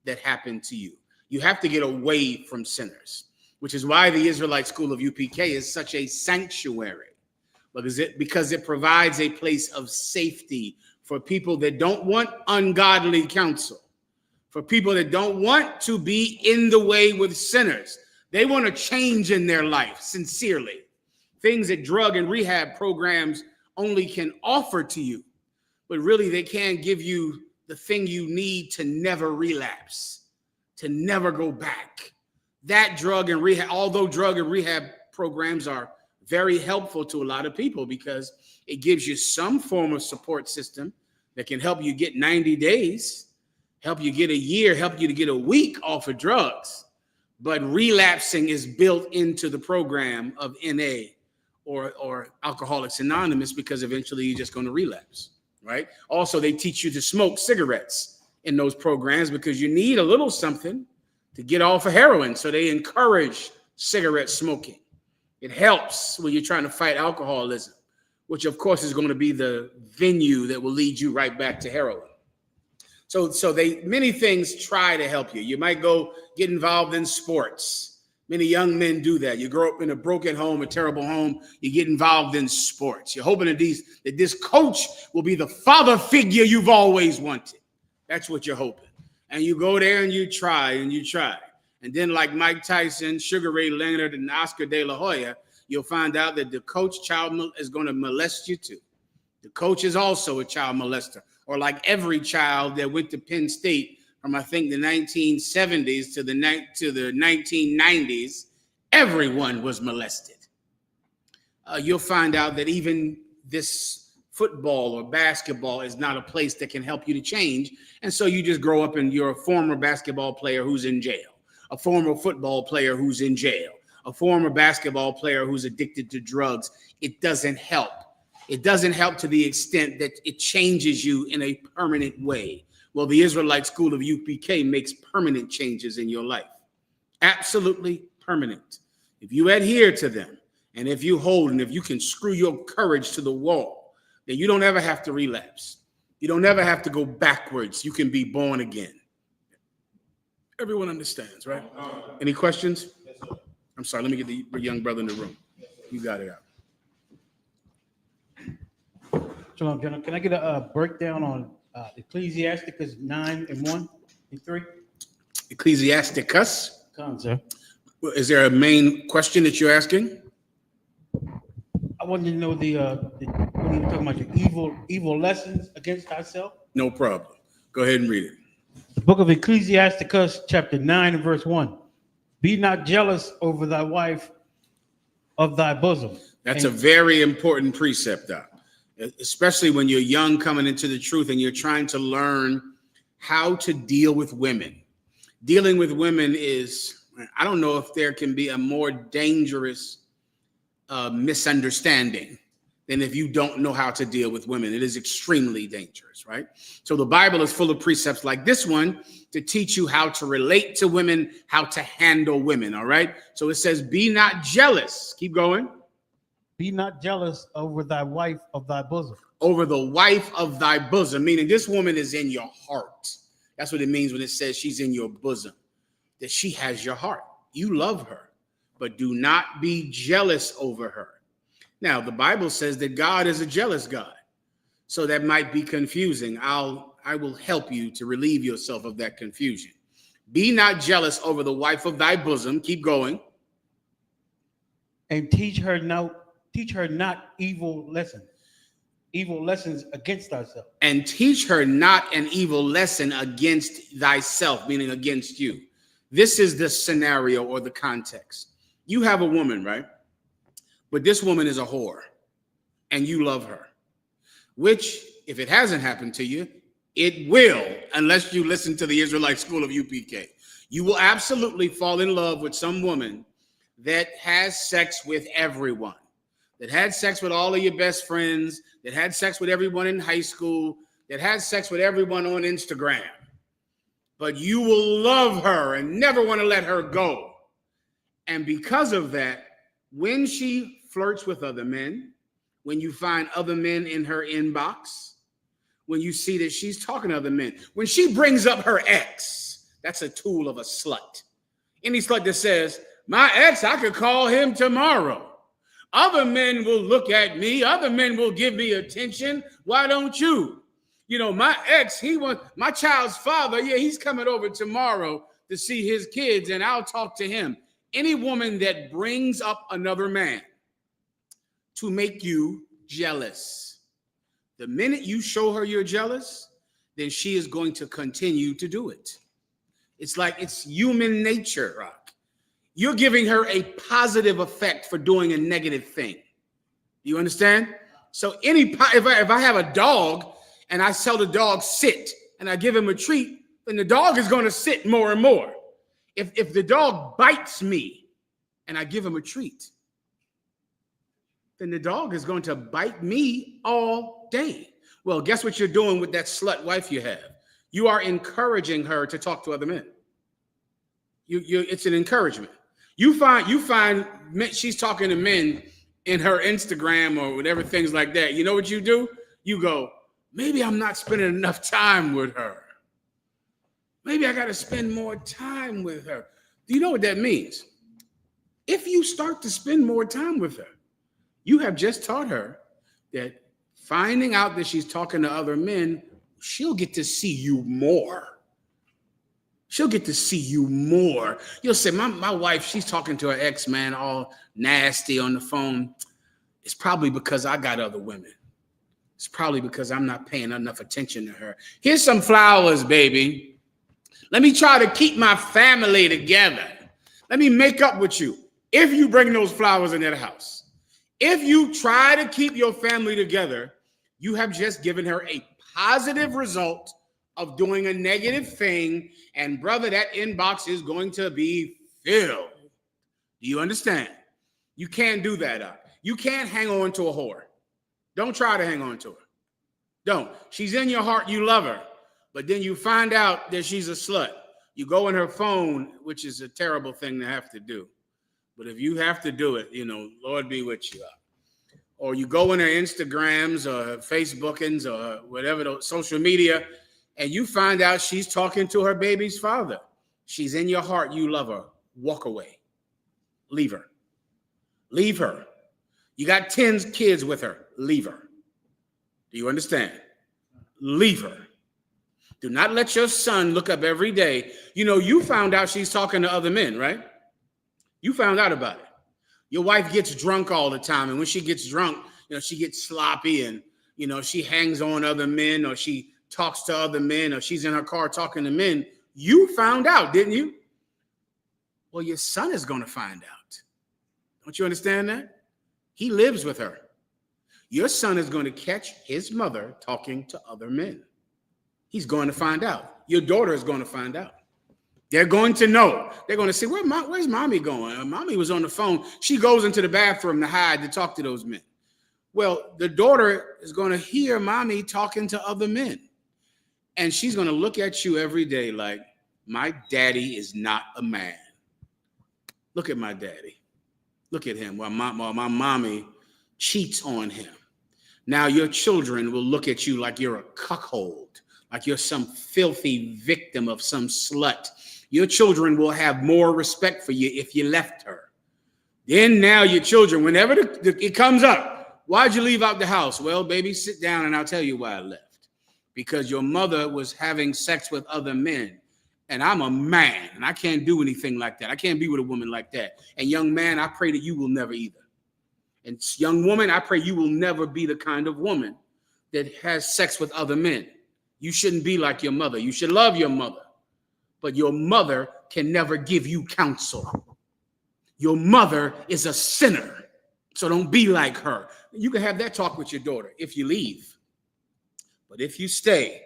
that happened to you. You have to get away from sinners, which is why the Israelite School of UPK is such a sanctuary, because it provides a place of safety for people that don't want ungodly counsel, for people that don't want to be in the way with sinners. They want to change in their life sincerely. Things that drug and rehab programs only can offer to you, but really they can't give you the thing you need to never relapse, to never go back. That drug and rehab, although drug and rehab programs are very helpful to a lot of people because it gives you some form of support system that can help you get 90 days, help you get a year, help you to get a week off of drugs. But relapsing is built into the program of NA or Alcoholics Anonymous because eventually you're just going to relapse, right? Also, they teach you to smoke cigarettes in those programs because you need a little something to get off of heroin. So they encourage cigarette smoking. It helps when you're trying to fight alcoholism, which of course is going to be the venue that will lead you right back to heroin. So many things try to help you. You might go get involved in sports. Many young men do that. You grow up in a broken home, a terrible home. You get involved in sports. You're hoping that this coach will be the father figure you've always wanted. That's what you're hoping. And you go there and you try and you try. And then like Mike Tyson, Sugar Ray Leonard, and Oscar De La Hoya, you'll find out that the coach child is going to molest you too. The coach is also a child molester. Or like every child that went to Penn State from, I think, the 1970s to the 1990s, everyone was molested. You'll find out that even this football or basketball is not a place that can help you to change. And so you just grow up and you're a former basketball player who's in jail, a former football player who's in jail, a former basketball player who's addicted to drugs. It doesn't help. It doesn't help to the extent that it changes you in a permanent way. Well, the Israelite School of UPK makes permanent changes in your life. Absolutely permanent. If you adhere to them, and if you hold, and if you can screw your courage to the wall, then you don't ever have to relapse. You don't ever have to go backwards. You can be born again. Everyone understands, right? Any questions? I'm sorry, let me get the young brother in the room. You got it out. Shalom, General. Can I get a breakdown on Ecclesiasticus 9 and 1 and 3? Ecclesiasticus. Come on, sir. Well, is there a main question that you're asking? I wanted to know when you were talking about the evil lessons against thyself. No problem. Go ahead and read it. The book of Ecclesiasticus, chapter 9 and verse 1. Be not jealous over thy wife of thy bosom. That's a very important precept, Doc, especially when you're young coming into the truth and you're trying to learn how to deal with women. Dealing with women is, I don't know if there can be a more dangerous misunderstanding than if you don't know how to deal with women. It is extremely dangerous, right? So the Bible is full of precepts like this one to teach you how to relate to women, how to handle women, all right? So it says, be not jealous. Keep going. Be not jealous over thy wife of thy bosom. Over the wife of thy bosom, meaning this woman is in your heart. That's what it means when it says she's in your bosom, that she has your heart. You love her, but do not be jealous over her. Now, the Bible says that God is a jealous God. So that might be confusing. I will help you to relieve yourself of that confusion. Be not jealous over the wife of thy bosom. Keep going. And teach her not evil lessons against thyself. And teach her not an evil lesson against thyself, meaning against you. This is the scenario or the context. You have a woman, right? But this woman is a whore and you love her, which if it hasn't happened to you, it will, unless you listen to the Israelite school of UPK. You will absolutely fall in love with some woman that has sex with everyone, that had sex with all of your best friends, that had sex with everyone in high school, that had sex with everyone on Instagram. But you will love her and never want to let her go. And because of that, when she flirts with other men, when you find other men in her inbox, when you see that she's talking to other men, when she brings up her ex, that's a tool of a slut. Any slut that says, my ex, I could call him tomorrow. Other men will look at me. Other men will give me attention. Why don't you? You know, my ex, my child's father. Yeah, he's coming over tomorrow to see his kids and I'll talk to him. Any woman that brings up another man to make you jealous, the minute you show her you're jealous, then she is going to continue to do it. It's like it's human nature, Rock. You're giving her a positive effect for doing a negative thing. Do you understand? So if I have a dog and I tell the dog sit and I give him a treat, then the dog is going to sit more and more. If the dog bites me and I give him a treat, then the dog is going to bite me all day. Well, guess what you're doing with that slut wife you have? You are encouraging her to talk to other men. It's an encouragement. You find she's talking to men in her Instagram or whatever, things like that. You know what you do? You go, maybe I'm not spending enough time with her. Maybe I got to spend more time with her. Do you know what that means? If you start to spend more time with her, you have just taught her that finding out that she's talking to other men, she'll get to see you more. She'll get to see you more. You'll say, my wife, she's talking to her ex, man, all nasty on the phone. It's probably because I got other women. It's probably because I'm not paying enough attention to her. Here's some flowers, baby. Let me try to keep my family together. Let me make up with you. If you bring those flowers in that house, if you try to keep your family together, you have just given her a positive result of doing a negative thing. And brother, that inbox is going to be filled. Do you understand? You can't do that. You can't hang on to a whore. Don't try to hang on to her. Don't. She's in your heart. You love her. But then you find out that she's a slut. You go in her phone, which is a terrible thing to have to do. But if you have to do it, Lord be with you. Or you go in her Instagrams or Facebookings or whatever, social media, and you find out she's talking to her baby's father. She's in your heart. You love her. Walk away. Leave her. Leave her. You got 10 kids with her. Leave her. Do you understand? Leave her. Do not let your son look up every day. You found out she's talking to other men, right? You found out about it. Your wife gets drunk all the time, and when she gets drunk, she gets sloppy, and she hangs on other men, or she talks to other men, or she's in her car talking to men. You found out, didn't you? Well, your son is going to find out. Don't you understand that? He lives with her. Your son is going to catch his mother talking to other men. He's going to find out. Your daughter is going to find out. They're going to know. They're going to say, where's mommy going? Mommy was on the phone. She goes into the bathroom to hide to talk to those men. Well, the daughter is going to hear mommy talking to other men. And she's going to look at you every day like, my daddy is not a man. Look at my daddy. Look at him while my mommy cheats on him. Now your children will look at you like you're a cuckold, like you're some filthy victim of some slut. Your children will have more respect for you if you left her. Then now your children, whenever it comes up, why'd you leave out the house? Well, baby, sit down and I'll tell you why I left. Because your mother was having sex with other men. And I'm a man, and I can't do anything like that. I can't be with a woman like that. And young man, I pray that you will never either. And young woman, I pray you will never be the kind of woman that has sex with other men. You shouldn't be like your mother. You should love your mother. But your mother can never give you counsel. Your mother is a sinner. So don't be like her. You can have that talk with your daughter if you leave. But if you stay,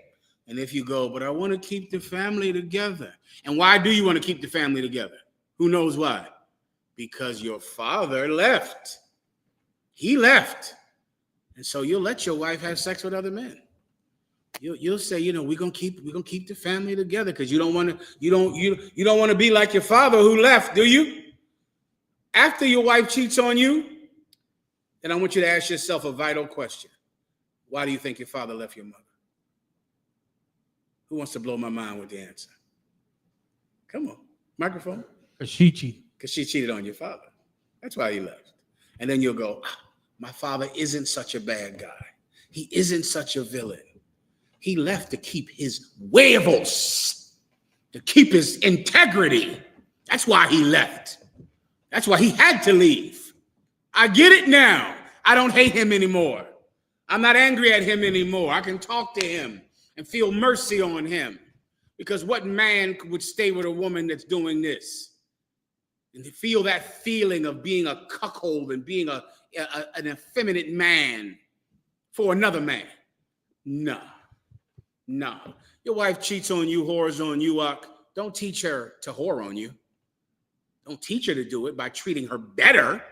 and if you go, but I want to keep the family together. And why do you want to keep the family together? Who knows why? Because your father left. He left. And so you'll let your wife have sex with other men. You'll say, we're gonna keep the family together because you don't want to be like your father who left, do you? After your wife cheats on you, then I want you to ask yourself a vital question. Why do you think your father left your mother? Who wants to blow my mind with the answer? Come on, microphone. Because she cheated. Because she cheated on your father. That's why he left. And then you'll go, my father isn't such a bad guy. He isn't such a villain. He left to keep his huevos, to keep his integrity. That's why he left. That's why he had to leave. I get it now. I don't hate him anymore. I'm not angry at him anymore. I can talk to him and feel mercy on him. Because what man would stay with a woman that's doing this? And to feel that feeling of being a cuckold and being an effeminate man for another man. No. Your wife cheats on you, whores on you. Don't teach her to whore on you. Don't teach her to do it by treating her better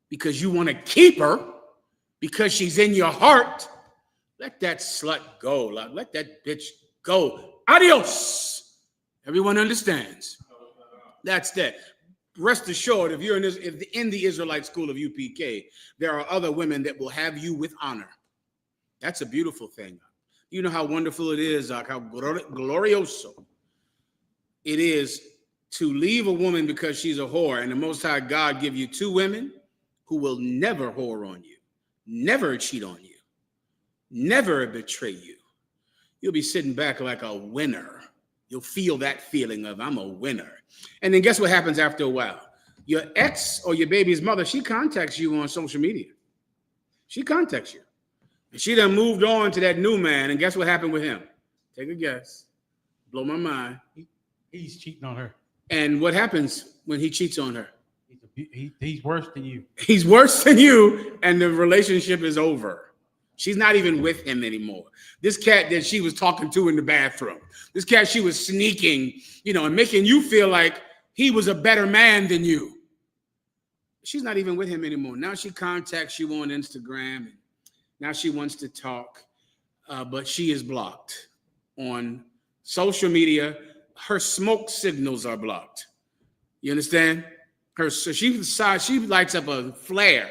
because you want to keep her, because she's in your heart. Let that slut go. Let that bitch go. Adios. Everyone understands. That's that. Rest assured, if you're in the Israelite school of UPK, there are other women that will have you with honor. That's a beautiful thing. You know how wonderful it is, how glorioso it is to leave a woman because she's a whore, and the Most High God give you two women who will never whore on you, never cheat on you, never betray you. You'll be sitting back like a winner. You'll feel that feeling of I'm a winner. And then guess what happens after a while? Your ex or your baby's mother, she contacts you on social media. She contacts you. And she done moved on to that new man. And guess what happened with him? Take a guess. Blow my mind. He's cheating on her. And what happens when he cheats on her? He's worse than you. He's worse than you, and the relationship is over. She's not even with him anymore. This cat that she was talking to in the bathroom, this cat she was sneaking, and making you feel like he was a better man than you. She's not even with him anymore. Now she contacts you on Instagram, and now she wants to talk, but she is blocked on social media. Her smoke signals are blocked. You understand? So she lights up a flare.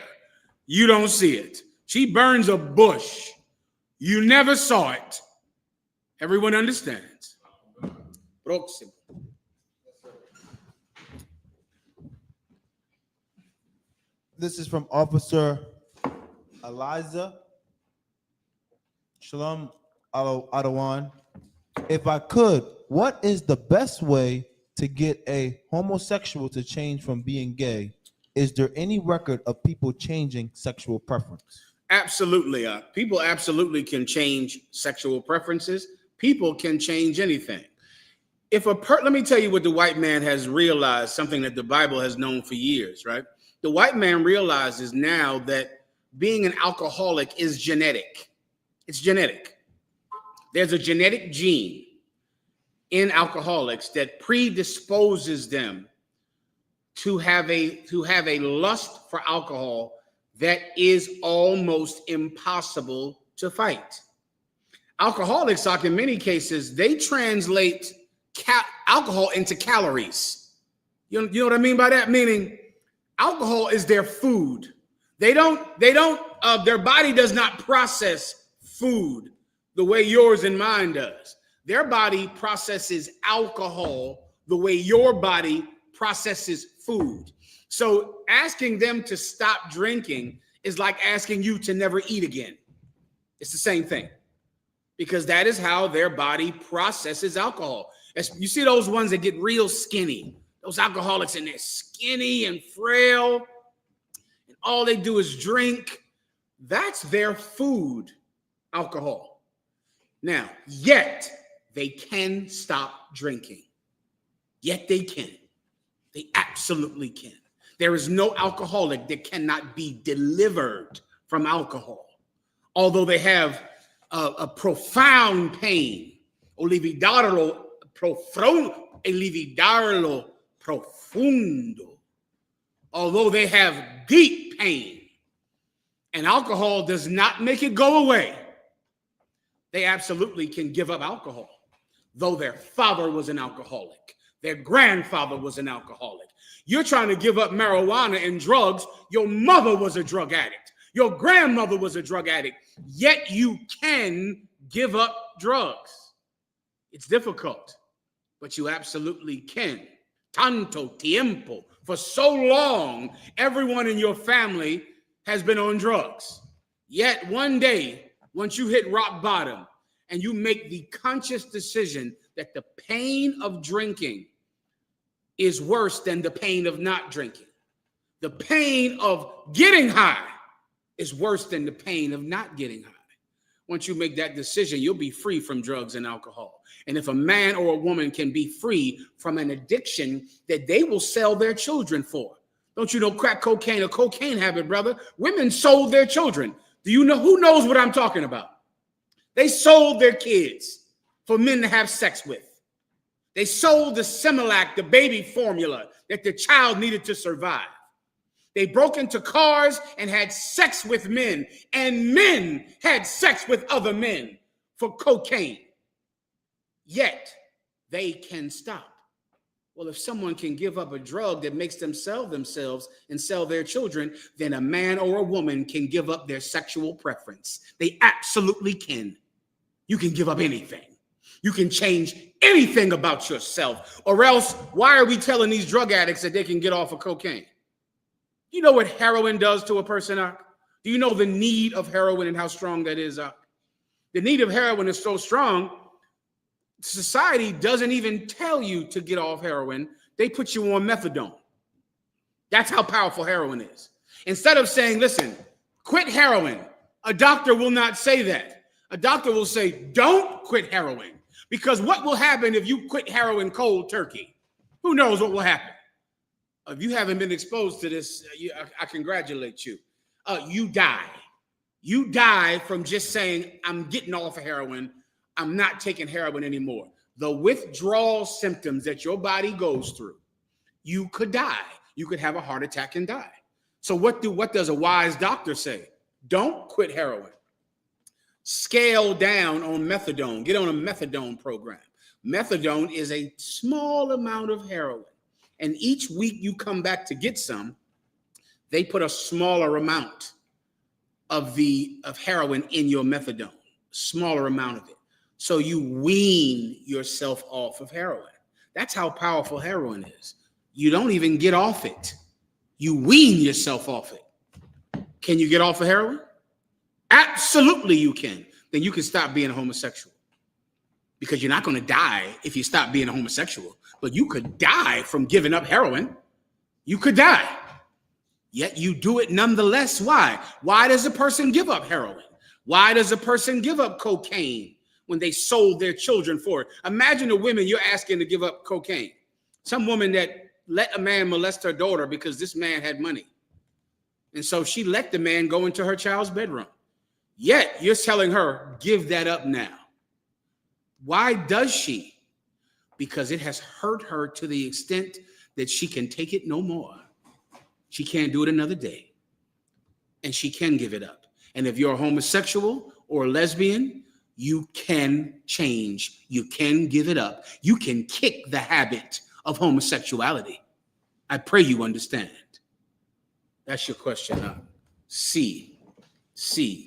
You don't see it. She burns a bush. You never saw it. Everyone understands. Próximo. This is from Officer Eliza. Shalom, Adawan. If I could, what is the best way to get a homosexual to change from being gay, is there any record of people changing sexual preference? Absolutely. People absolutely can change sexual preferences. People can change anything. Let me tell you what the white man has realized, something that the Bible has known for years, right? The white man realizes now that being an alcoholic is genetic. It's genetic. There's a genetic gene in alcoholics that predisposes them to have a lust for alcohol that is almost impossible to fight. Alcoholics, like in many cases, they translate alcohol into calories. You know what I mean by that? Meaning alcohol is their food. Their body does not process food the way yours and mine does. Their body processes alcohol the way your body processes food. So asking them to stop drinking is like asking you to never eat again. It's the same thing, because that is how their body processes alcohol. You see those ones that get real skinny, those alcoholics, and they're skinny and frail, and all they do is drink. That's their food, alcohol. Now, yet they can stop drinking. Yet they can. They absolutely can. There is no alcoholic that cannot be delivered from alcohol, although they have a profound pain. Olvidarlo profundo. Although they have deep pain, and alcohol does not make it go away, they absolutely can give up alcohol, though their father was an alcoholic. Their grandfather was an alcoholic. You're trying to give up marijuana and drugs. Your mother was a drug addict. Your grandmother was a drug addict. Yet you can give up drugs. It's difficult, but you absolutely can. Tanto tiempo. For so long, everyone in your family has been on drugs. Yet one day, once you hit rock bottom and you make the conscious decision that the pain of drinking is worse than the pain of not drinking, the pain of getting high is worse than the pain of not getting high. Once you make that decision, you'll be free from drugs and alcohol. And if a man or a woman can be free from an addiction that they will sell their children for. Don't you know crack cocaine, a cocaine habit, brother? Women sold their children. Do you know who knows what I'm talking about? They sold their kids for men to have sex with. They sold the Similac, the baby formula that the child needed to survive. They broke into cars and had sex with men, and men had sex with other men for cocaine. Yet they can stop. Well, if someone can give up a drug that makes them sell themselves and sell their children, then a man or a woman can give up their sexual preference. They absolutely can. You can give up anything. You can change anything about yourself. Or else, why are we telling these drug addicts that they can get off of cocaine? You know what heroin does to a person, Ak? Do you know the need of heroin and how strong that is, Ak? The need of heroin is so strong, society doesn't even tell you to get off heroin. They put you on methadone. That's how powerful heroin is. Instead of saying, listen, quit heroin, a doctor will not say that. A doctor will say, don't quit heroin. Because what will happen if you quit heroin cold turkey? Who knows what will happen? If you haven't been exposed to this, I congratulate you. You die. You die from just saying, I'm getting off of heroin. I'm not taking heroin anymore. The withdrawal symptoms that your body goes through, you could die. You could have a heart attack and die. So what does a wise doctor say? Don't quit heroin. Scale down on methadone. Get on a methadone program. Methadone is a small amount of heroin. And each week you come back to get some, they put a smaller amount of heroin in your methadone, smaller amount of it. So you wean yourself off of heroin. That's how powerful heroin is. You don't even get off it. You wean yourself off it. Can you get off of heroin? Absolutely you can. Then you can stop being a homosexual. because you're not going to die if you stop being a homosexual, but you could die from giving up heroin. You could die. Yet you do it nonetheless. Why? Why does a person give up heroin? Why does a person give up cocaine when they sold their children for it? Imagine the women you're asking to give up cocaine. Some woman that let a man molest her daughter because this man had money. And so she let the man go into her child's bedroom. Yet you're telling her, give that up now. Why does she? Because it has hurt her to the extent that she can take it no more. She can't do it another day. And she can give it up. And if you're a homosexual or a lesbian, you can change. You can give it up. You can kick the habit of homosexuality. I pray you understand. That's your question, huh? Sí.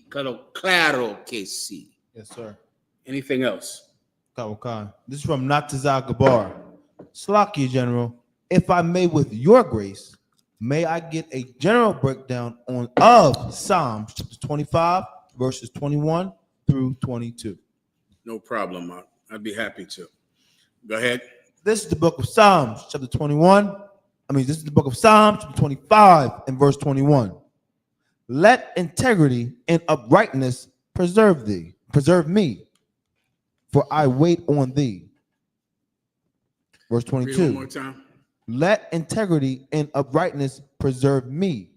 Claro que sí. Yes, sir. Anything else? This is from Natazar Gabar. Slakia, General, if I may, with your grace, may I get a general breakdown of Psalms chapter 25, verses 21 through 22. No problem, Mark. I'd be happy to. Go ahead. This is the book of Psalms, chapter 21. This is the book of Psalms, chapter 25, and verse 21. Let integrity and uprightness preserve me, for I wait on thee. Verse 22. Read one more time. Let integrity and uprightness preserve me,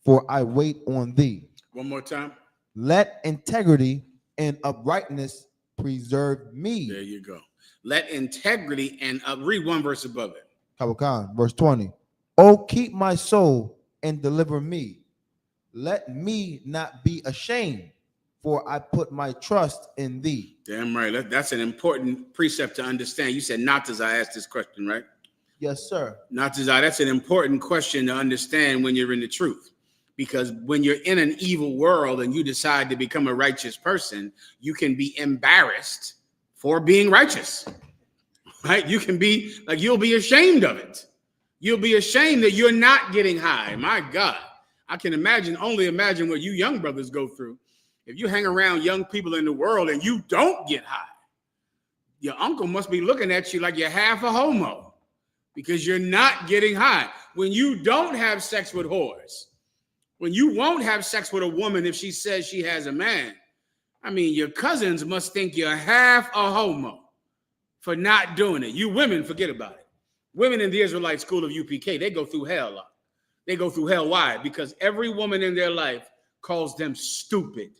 for I wait on thee. One more time. Let integrity and uprightness preserve me. There you go. Let integrity and read one verse above it. Kabakan, verse 20. Oh, keep my soul and deliver me. Let me not be ashamed, for I put my trust in thee. Damn right. That's an important precept to understand. You said not as I asked this question, right? Yes, sir. Not as I. That's an important question to understand when you're in the truth. Because when you're in an evil world and you decide to become a righteous person, you can be embarrassed for being righteous, right? You can be like, you'll be ashamed of it. You'll be ashamed that you're not getting high. My God, I can only imagine what you young brothers go through. If you hang around young people in the world and you don't get high, your uncle must be looking at you like you're half a homo because you're not getting high. When you don't have sex with whores, when you won't have sex with a woman if she says she has a man, your cousins must think you're half a homo for not doing it. You women, forget about it. Women in the Israelite school of UPK, they go through hell a lot. They go through hell. Why? Because every woman in their life calls them stupid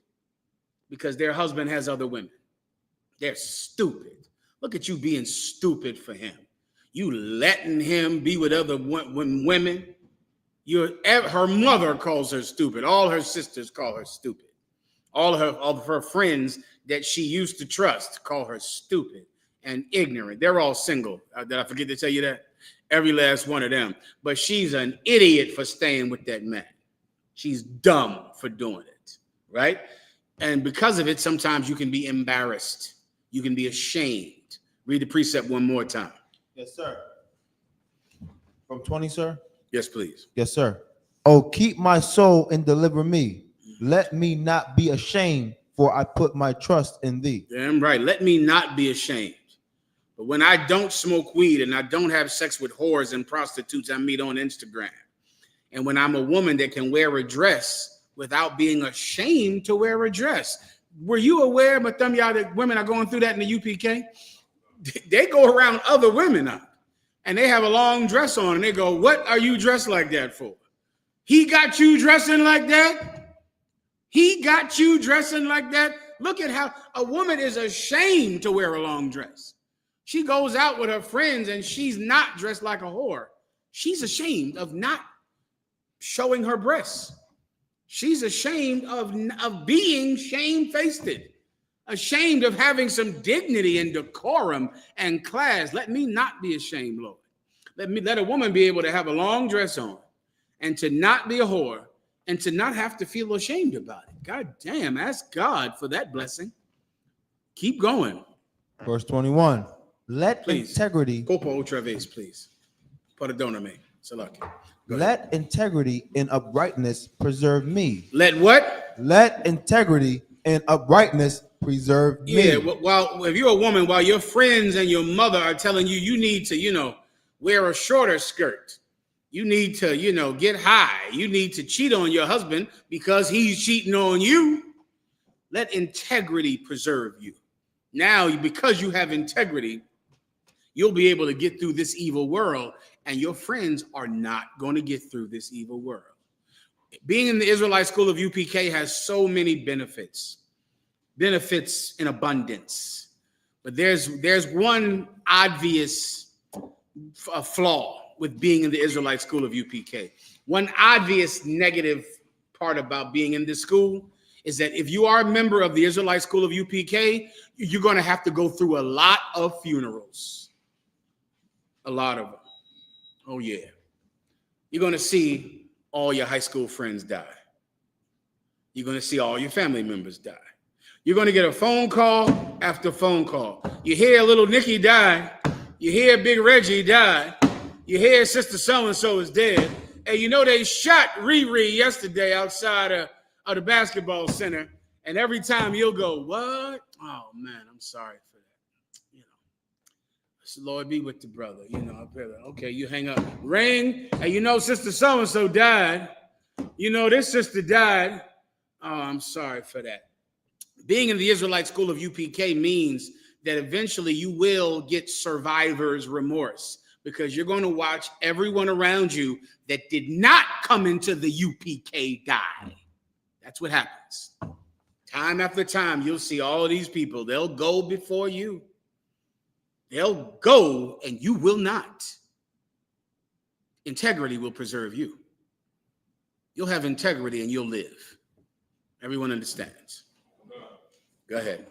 because their husband has other women. They're stupid. Look at you being stupid for him. You letting him be with other women. Her mother calls her stupid. All her sisters call her stupid. All of her friends that she used to trust call her stupid and ignorant. They're all single. Did I forget to tell you that? Every last one of them. But she's an idiot for staying with that man. She's dumb for doing it, right? And because of it, sometimes you can be embarrassed. You can be ashamed. Read the precept one more time. Yes, sir. From 20, sir? Yes, please. Yes, sir. Oh, keep my soul and deliver me. Let me not be ashamed, for I put my trust in thee. Damn right. Let me not be ashamed. But when I don't smoke weed and I don't have sex with whores and prostitutes I meet on Instagram, and when I'm a woman that can wear a dress without being ashamed to wear a dress. Were you aware, but some of y'all that women are going through that in the UPK? They go around other women up and they have a long dress on and they go, what are you dressed like that for? He got you dressing like that? He got you dressing like that? Look at how a woman is ashamed to wear a long dress. She goes out with her friends and she's not dressed like a whore. She's ashamed of not showing her breasts. She's ashamed of being shamefaced, ashamed of having some dignity and decorum and class. Let me not be ashamed, Lord. Let a woman be able to have a long dress on and to not be a whore and to not have to feel ashamed about it. God damn, ask God for that blessing. Keep going. Verse 21. Let Please. integrity. Copa otra vez, please. Perdóname. Salaki. Let integrity and uprightness preserve me. Let what? Let integrity and uprightness preserve me. Yeah, while if you're a woman, while your friends and your mother are telling you you need to, wear a shorter skirt, you need to, get high, you need to cheat on your husband because he's cheating on you. Let integrity preserve you. Now, because you have integrity, you'll be able to get through this evil world, and your friends are not going to get through this evil world. Being in the Israelite School of UPK has so many benefits in abundance. But there's one obvious flaw with being in the Israelite School of UPK. One obvious negative part about being in this school is that if you are a member of the Israelite School of UPK, you're going to have to go through a lot of funerals. A lot of them. Oh, yeah. You're going to see all your high school friends die. You're going to see all your family members die. You're going to get a phone call after phone call. You hear little Nikki die. You hear Big Reggie die. You hear Sister So-and-so is dead. And they shot Riri yesterday outside of the basketball center. And every time you'll go, what? Oh, man, I'm sorry for that. Lord be with the brother. Okay, you hang up. Ring. And Sister So-and-so died. This sister died. Oh, I'm sorry for that. Being in the Israelite School of UPK means that eventually you will get survivor's remorse, because you're going to watch everyone around you that did not come into the UPK die. That's what happens. Time after time, you'll see all of these people. They'll go before you. They'll go and you will not. Integrity will preserve you. You'll have integrity and you'll live. Everyone understands. Go ahead.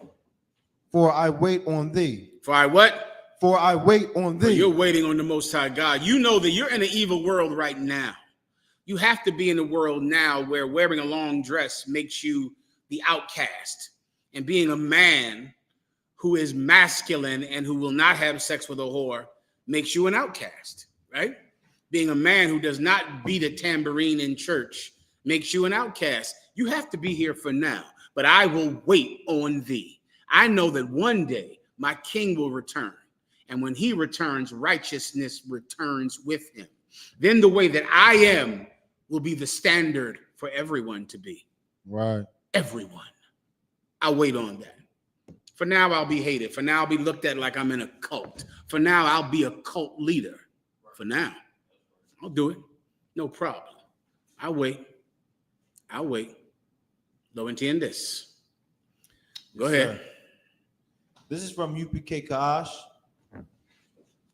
For I wait on thee. For I what? For I wait on thee. You're waiting on the Most High God. You know that you're in an evil world right now. You have to be in a world now where wearing a long dress makes you the outcast, and being a man who is masculine and who will not have sex with a whore makes you an outcast, right? Being a man who does not beat a tambourine in church makes you an outcast. You have to be here for now, but I will wait on thee. I know that one day my king will return, and when he returns, righteousness returns with him. Then the way that I am will be the standard for everyone to be. Right. Everyone. I'll wait on that. For now, I'll be hated. For now, I'll be looked at like I'm in a cult. For now, I'll be a cult leader. For now, I'll do it. No problem. I'll wait. Lo entiendes. Go ahead. This is from UPK Kaash.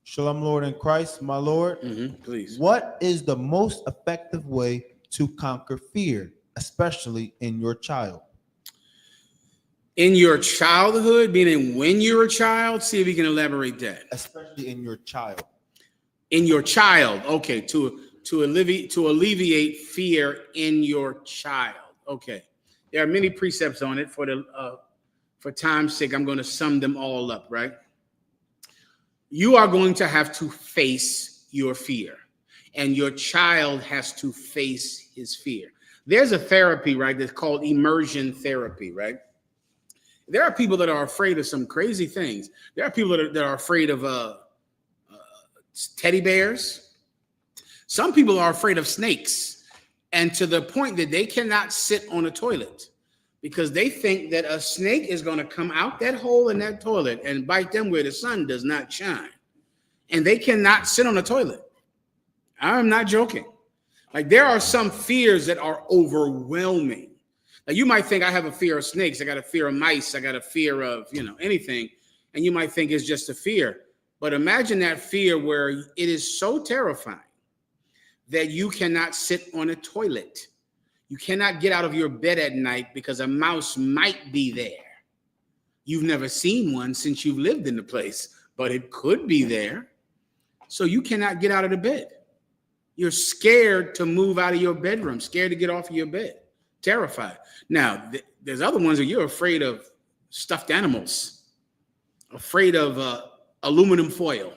Shalom, Lord in Christ, my Lord. Please. What is the most effective way to conquer fear, especially in your child? In your childhood, meaning when you're a child? See if you can elaborate that. Especially in your child. In your child. Okay, to alleviate fear in your child. Okay. There are many precepts on it. For time's sake, I'm going to sum them all up, right? You are going to have to face your fear, and your child has to face his fear. There's a therapy, right, that's called immersion therapy, right? There are people that are afraid of some crazy things. There are people that are afraid of teddy bears. Some people are afraid of snakes, and to the point that they cannot sit on a toilet because they think that a snake is going to come out that hole in that toilet and bite them where the sun does not shine. And they cannot sit on a toilet. I'm not joking. Like, there are some fears that are overwhelming. Now, you might think I have a fear of snakes. I got a fear of mice. I got a fear of, anything. And you might think it's just a fear. But imagine that fear where it is so terrifying that you cannot sit on a toilet. You cannot get out of your bed at night because a mouse might be there. You've never seen one since you've lived in the place, but it could be there. So you cannot get out of the bed. You're scared to move out of your bedroom, scared to get off of your bed, terrified. Now, there's other ones that you're afraid of stuffed animals, afraid of aluminum foil.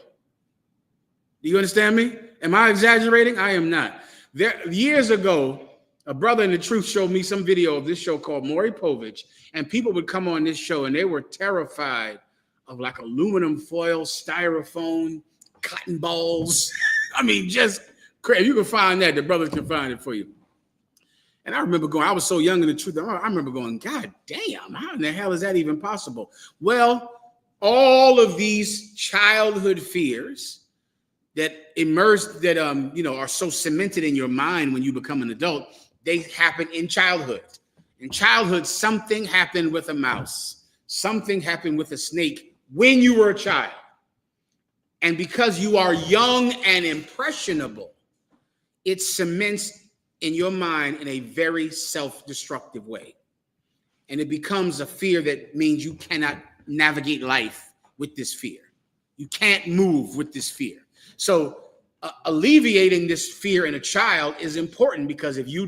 Do you understand me? Am I exaggerating? I am not. Years ago, A brother in the truth showed me some video of this show called Maury Povich, and people would come on this show and they were terrified of like aluminum foil, styrofoam, cotton balls. I mean, just crazy. You can find that. The brothers can find it for you. And I remember going, I was so young in the truth. I remember going, God damn, how in the hell is that even possible? Well, all of these childhood fears that emerge, that are so cemented in your mind when you become an adult, they happen in childhood. In childhood, something happened with a mouse. Something happened with a snake when you were a child. And because you are young and impressionable, it cements in your mind in a very self-destructive way. And it becomes a fear that means you cannot navigate life with this fear. You can't move with this fear. So alleviating this fear in a child is important, because if you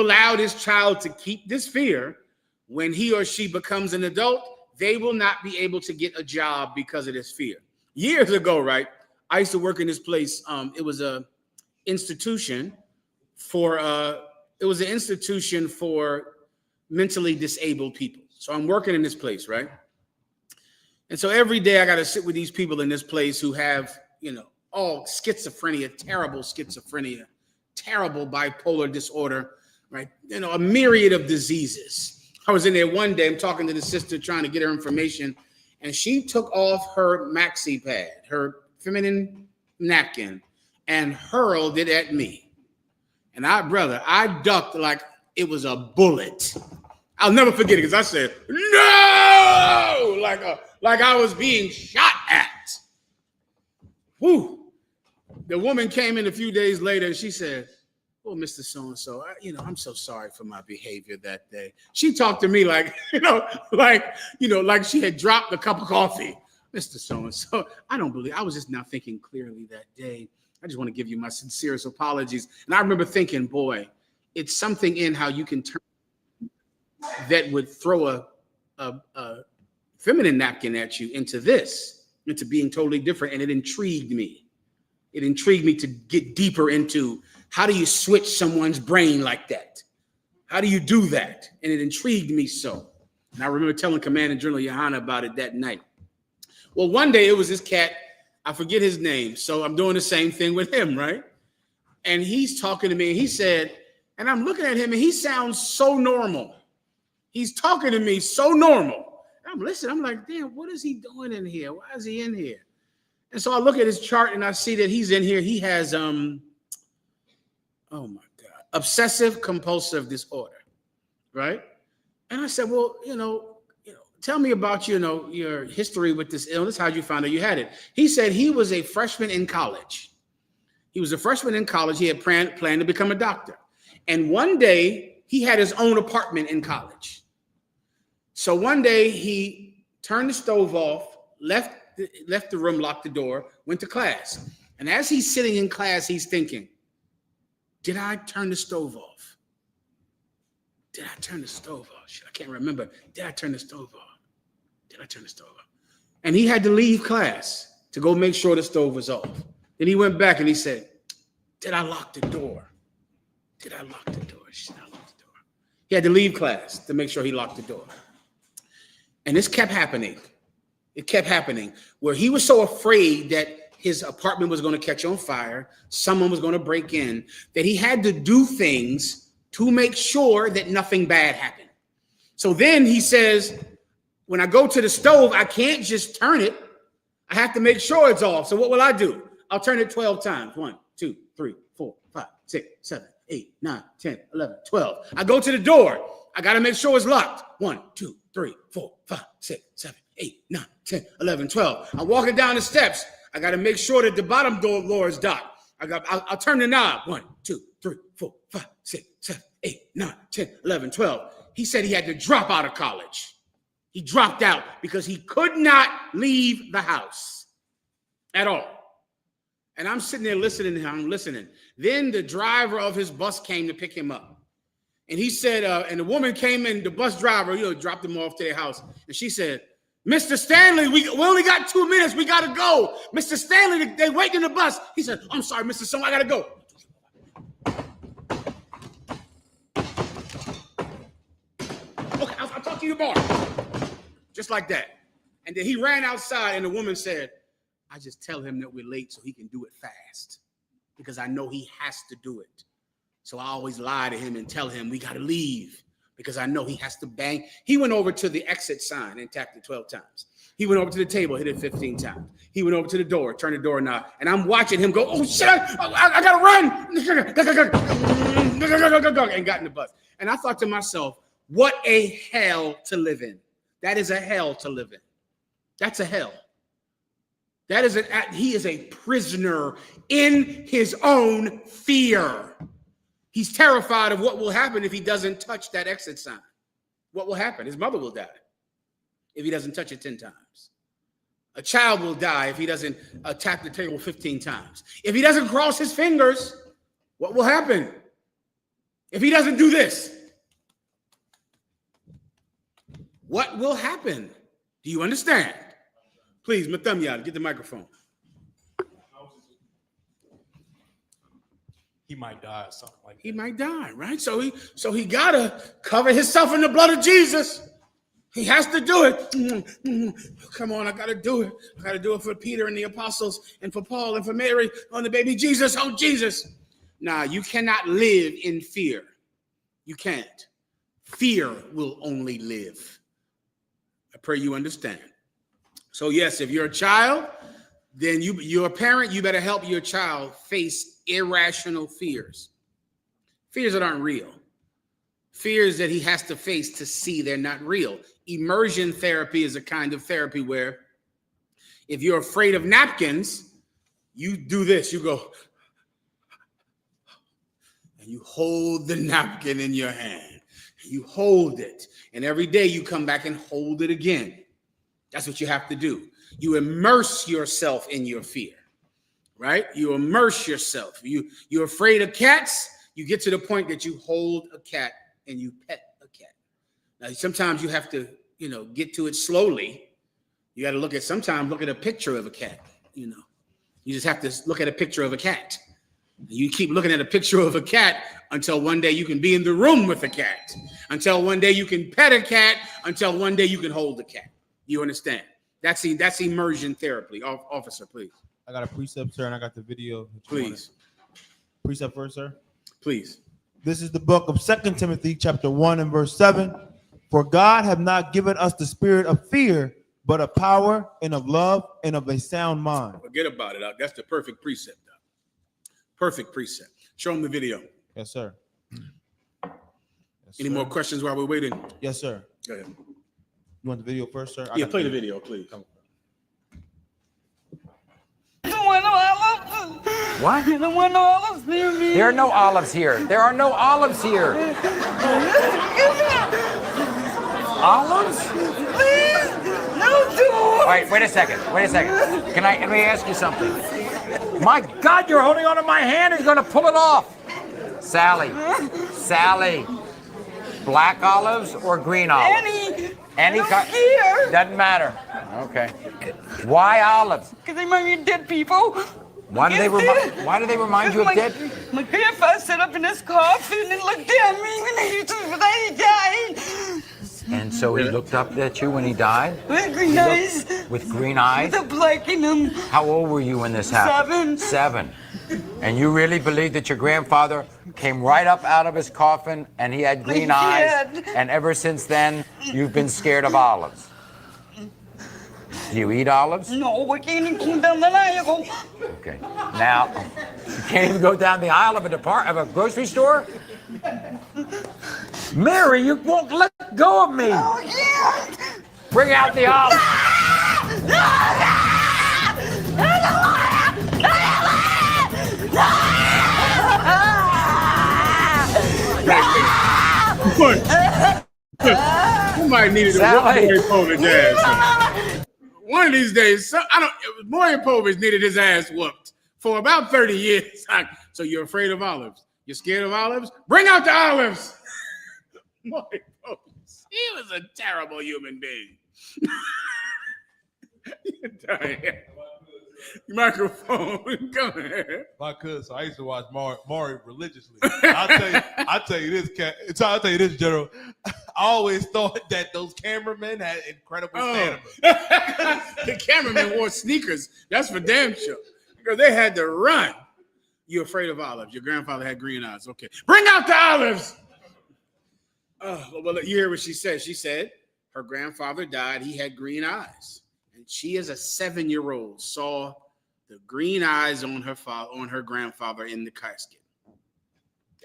allow this child to keep this fear, when he or she becomes an adult, they will not be able to get a job because of this fear. Years ago, right, I used to work in this place. It was an institution for mentally disabled people. So I'm working in this place, right? And so every day I got to sit with these people in this place who have, all schizophrenia, terrible bipolar disorder, right? A myriad of diseases. I was in there one day, I'm talking to the sister, trying to get her information, and she took off her maxi pad, her feminine napkin, and hurled it at me. And I ducked like it was a bullet. I'll never forget it, because I said, no, like I was being shot at. Whew. The woman came in a few days later and she said, "Oh, Mr. So-and-so, I'm so sorry for my behavior that day." She talked to me like she had dropped a cup of coffee. "Mr. So-and-so, I was just not thinking clearly that day. I just want to give you my sincerest apologies." And I remember thinking, boy, it's something in how you can turn that would throw a feminine napkin at you into being totally different. And it intrigued me. It intrigued me to get deeper into, how do you switch someone's brain like that? How do you do that? And it intrigued me so. And I remember telling Commanding General YAHANNA about it that night. Well, one day it was this cat, I forget his name, so I'm doing the same thing with him, right? And he's talking to me, and he said, and I'm looking at him, and he sounds so normal. He's talking to me so normal. I'm listening. I'm like, damn, what is he doing in here? Why is he in here? And so I look at his chart and I see that he's in here. He has, oh my God, obsessive compulsive disorder, right? And I said, well, tell me about, your history with this illness. How'd you find out you had it? He said he was a freshman in college. He had planned to become a doctor. And one day he had his own apartment in college. So one day he turned the stove off, left the room, locked the door, went to class. And as he's sitting in class, he's thinking, did I turn the stove off? Did I turn the stove off? Shit, I can't remember. Did I turn the stove off? And he had to leave class to go make sure the stove was off. Then he went back and he said, did I lock the door? Shit, I locked the door. He had to leave class to make sure he locked the door. And this kept happening. It kept happening, where he was so afraid that his apartment was going to catch on fire, someone was going to break in, that he had to do things to make sure that nothing bad happened. So then he says, when I go to the stove, I can't just turn it. I have to make sure it's off. So what will I do? I'll turn it 12 times. 1, 2, 3, 4, 5, 6, 7, 8, 9, 10, 11, 12. I go to the door. I got to make sure it's locked. 1, 2, 3, 4, 5, 6, 7, 8, 9, 10, 11, 12. I'm walking down the steps. I got to make sure that the bottom door is locked. I'll turn the knob. 1, 2, 3, 4, 5, 6, 7, 8, 9, 10, 11, 12. He said he had to drop out of college. He dropped out because he could not leave the house at all. And I'm sitting there listening. Then the driver of his bus came to pick him up. And he said, and the woman came in, the bus driver, dropped him off to their house. And she said, "Mr. Stanley, we only got 2 minutes. We got to go. Mr. Stanley, they waiting in the bus." He said, "I'm sorry, Mr. So, I got to go." you born. Just like that. And then he ran outside, and the woman said, I just tell him that we're late so he can do it fast, because I know he has to do it. So I always lie to him and tell him we got to leave, because I know he has to bang. He went over to the exit sign and tapped it 12 times. He went over to the table, hit it 15 times. He went over to the door, turned the door knob, and I'm watching him go, oh shit, I gotta run, and got in the bus. And I thought to myself, what a hell to live in. That is a hell to live in. That's a hell. That is he is a prisoner in his own fear. He's terrified of what will happen if he doesn't touch that exit sign. What will happen? His mother will die if he doesn't touch it 10 times. A child will die if he doesn't tap the table 15 times. If he doesn't cross his fingers, what will happen? If he doesn't do this, what will happen? Do you understand? Please, Matamya, get the microphone. He might die or something like that. He might die, right? So he gotta cover himself in the blood of Jesus. He has to do it. Come on, I gotta do it. I gotta do it for Peter and the apostles, and for Paul and for Mary, on the baby Jesus. Oh, Jesus. Nah, you cannot live in fear. You can't. Fear will only live. I pray you understand. So yes, if you're a child, then you're a parent, you better help your child face irrational fears. Fears that aren't real. Fears that he has to face to see they're not real. Immersion therapy is a kind of therapy where if you're afraid of napkins, you do this, you go, and you hold the napkin in your hand. You hold it, and every day you come back and hold it again. That's what you have to do. You immerse yourself in your fear, right? You immerse yourself. You're afraid of cats. You get to the point that you hold a cat and you pet a cat. Now, sometimes you have to, get to it slowly. You got to sometimes look at a picture of a cat, You just have to look at a picture of a cat. You keep looking at a picture of a cat until one day you can be in the room with a cat, until one day you can pet a cat, until one day you can hold a cat. You understand? That's immersion therapy. Officer, please. I got a precept, sir, and I got the video. Please. Precept first, sir. Please. This is the book of 2 Timothy chapter 1 and verse 7. For God have not given us the spirit of fear, but of power and of love and of a sound mind. Forget about it. That's the perfect precept. Perfect precept. Show them the video. Yes, sir. Any more questions while we're waiting? Yes, sir. Go ahead. You want the video first, sir? Yeah, play the video, please. What? There are no olives here. There are no olives here. Olives? Please, no door. All right, wait a second. Let me ask you something. My God, you're holding onto my hand. He's going to pull it off. Sally. Black olives or green olives? Any kind? Doesn't matter. Okay. Why olives? Because they remind me of dead people. Why do they remind you of dead? My grandfather sat up in his coffin and looked at me when he died. And so he looked up at you when he died? With green eyes. With green eyes? With a black in them. How old were you when this happened? 7. And you really believe that your grandfather came right up out of his coffin and he had green eyes? And ever since then, you've been scared of olives? Do you eat olives? No, I can't even come down the aisle. Okay. Now, you can't even go down the aisle of a grocery store? Mary, you won't let go of me. Oh, yeah. Bring out the olives. Somebody needed to whoop Maury Povich ass. One of these days, Maury Povich needed his ass whooped for about 30 years. So you're afraid of olives? You're scared of olives? Bring out the olives. Maury Povich, he was a terrible human being. Microphone, go ahead. If I could, so I used to watch Maury religiously. I'll tell you this, General. always thought that those cameramen had incredible stamina. The cameraman wore sneakers. That's for damn sure. Because they had to run. You're afraid of olives. Your grandfather had green eyes. Okay. Bring out the olives. Well, you hear what she said. She said her grandfather died. He had green eyes. And she, as a 7-year-old, saw the green eyes on her grandfather in the casket.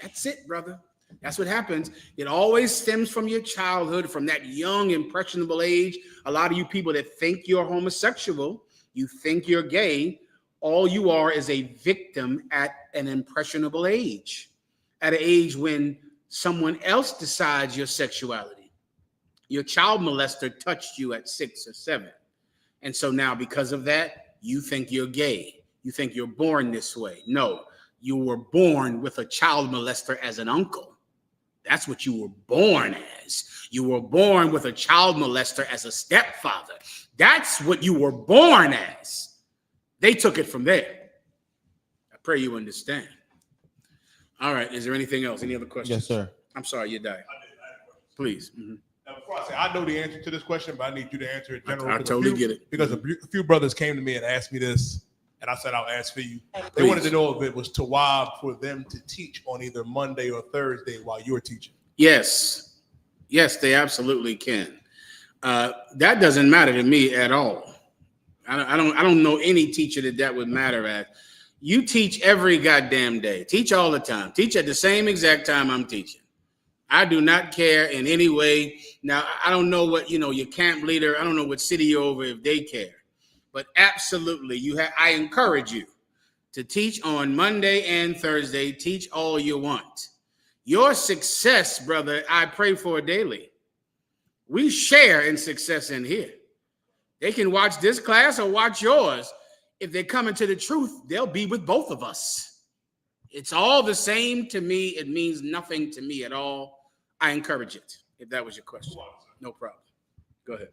That's it, brother. That's what happens. It always stems from your childhood, from that young, impressionable age. A lot of you people that think you're homosexual, you think you're gay, all you are is a victim at an impressionable age, at an age when someone else decides your sexuality. Your child molester touched you at 6 or 7. And so now because of that, you think you're gay. You think you're born this way. No, you were born with a child molester as an uncle. That's what you were born as. You were born with a child molester as a stepfather. That's what you were born as. They took it from there. I pray you understand. All right. Is there anything else? Any other questions? Yes, sir. I'm sorry, you died. Please. Now, before I say, I know the answer to this question, but I need you to answer it general. I totally get it. Because a few brothers came to me and asked me this, and I said I'll ask for you. They wanted to know if it was tawab for them to teach on either Monday or Thursday while you're teaching. Yes. Yes, they absolutely can. That doesn't matter to me at all. I don't know any teacher that would matter at. You teach every goddamn day. Teach all the time. Teach at the same exact time I'm teaching. I do not care in any way. Now, I don't know what, your camp leader, I don't know what city you're over if they care. But absolutely, I encourage you to teach on Monday and Thursday. Teach all you want. Your success, brother, I pray for daily. We share in success in here. They can watch this class or watch yours. If they come into the truth, they'll be with both of us. It's all the same to me. It means nothing to me at all. I encourage it, if that was your question. No problem. Go ahead.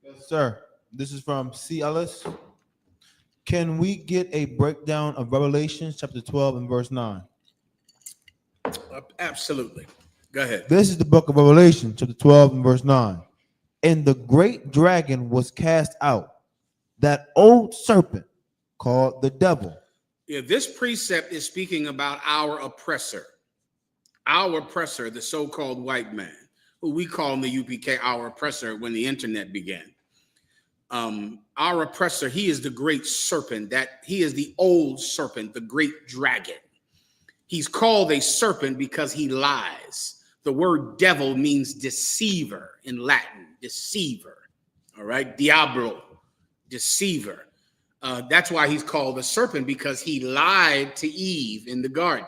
Yes, sir. This is from C. Ellis. Can we get a breakdown of Revelation chapter 12 and verse 9? Absolutely. Go ahead. This is the book of Revelation chapter 12 and verse 9. And the great dragon was cast out, that old serpent called the devil. Yeah, this precept is speaking about our oppressor, the so-called white man, who we call in the UPK our oppressor when the internet began. Our oppressor, he is the great serpent, he is the old serpent, the great dragon. He's called a serpent because he lies. The word devil means deceiver in Latin, deceiver. All right, diablo, deceiver. That's why he's called a serpent, because he lied to Eve in the garden.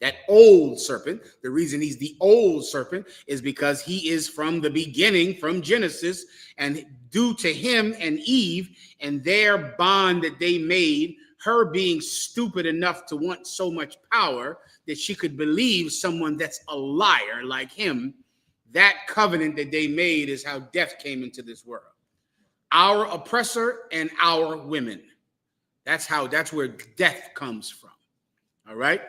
That old serpent, the reason he's the old serpent is because he is from the beginning, from Genesis, and due to him and Eve and their bond that they made, her being stupid enough to want so much power that she could believe someone that's a liar like him, that covenant that they made is how death came into this world. Our oppressor and our women. That's where death comes from. All right.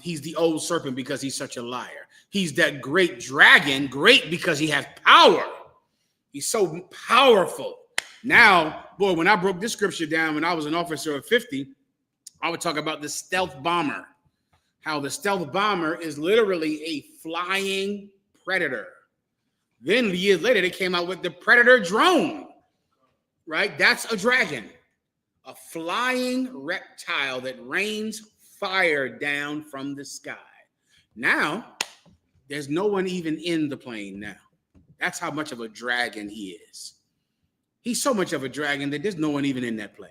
He's the old serpent because he's such a liar. He's that great dragon, great because he has power. He's so powerful. Now, boy, when I broke this scripture down when I was an officer of 50, I would talk about the stealth bomber. How the stealth bomber is literally a flying predator. Then years later, they came out with the predator drone, right? That's a dragon, a flying reptile that rains fire down from the sky. Now, there's no one even in the plane now. That's how much of a dragon he is. He's so much of a dragon that there's no one even in that plane.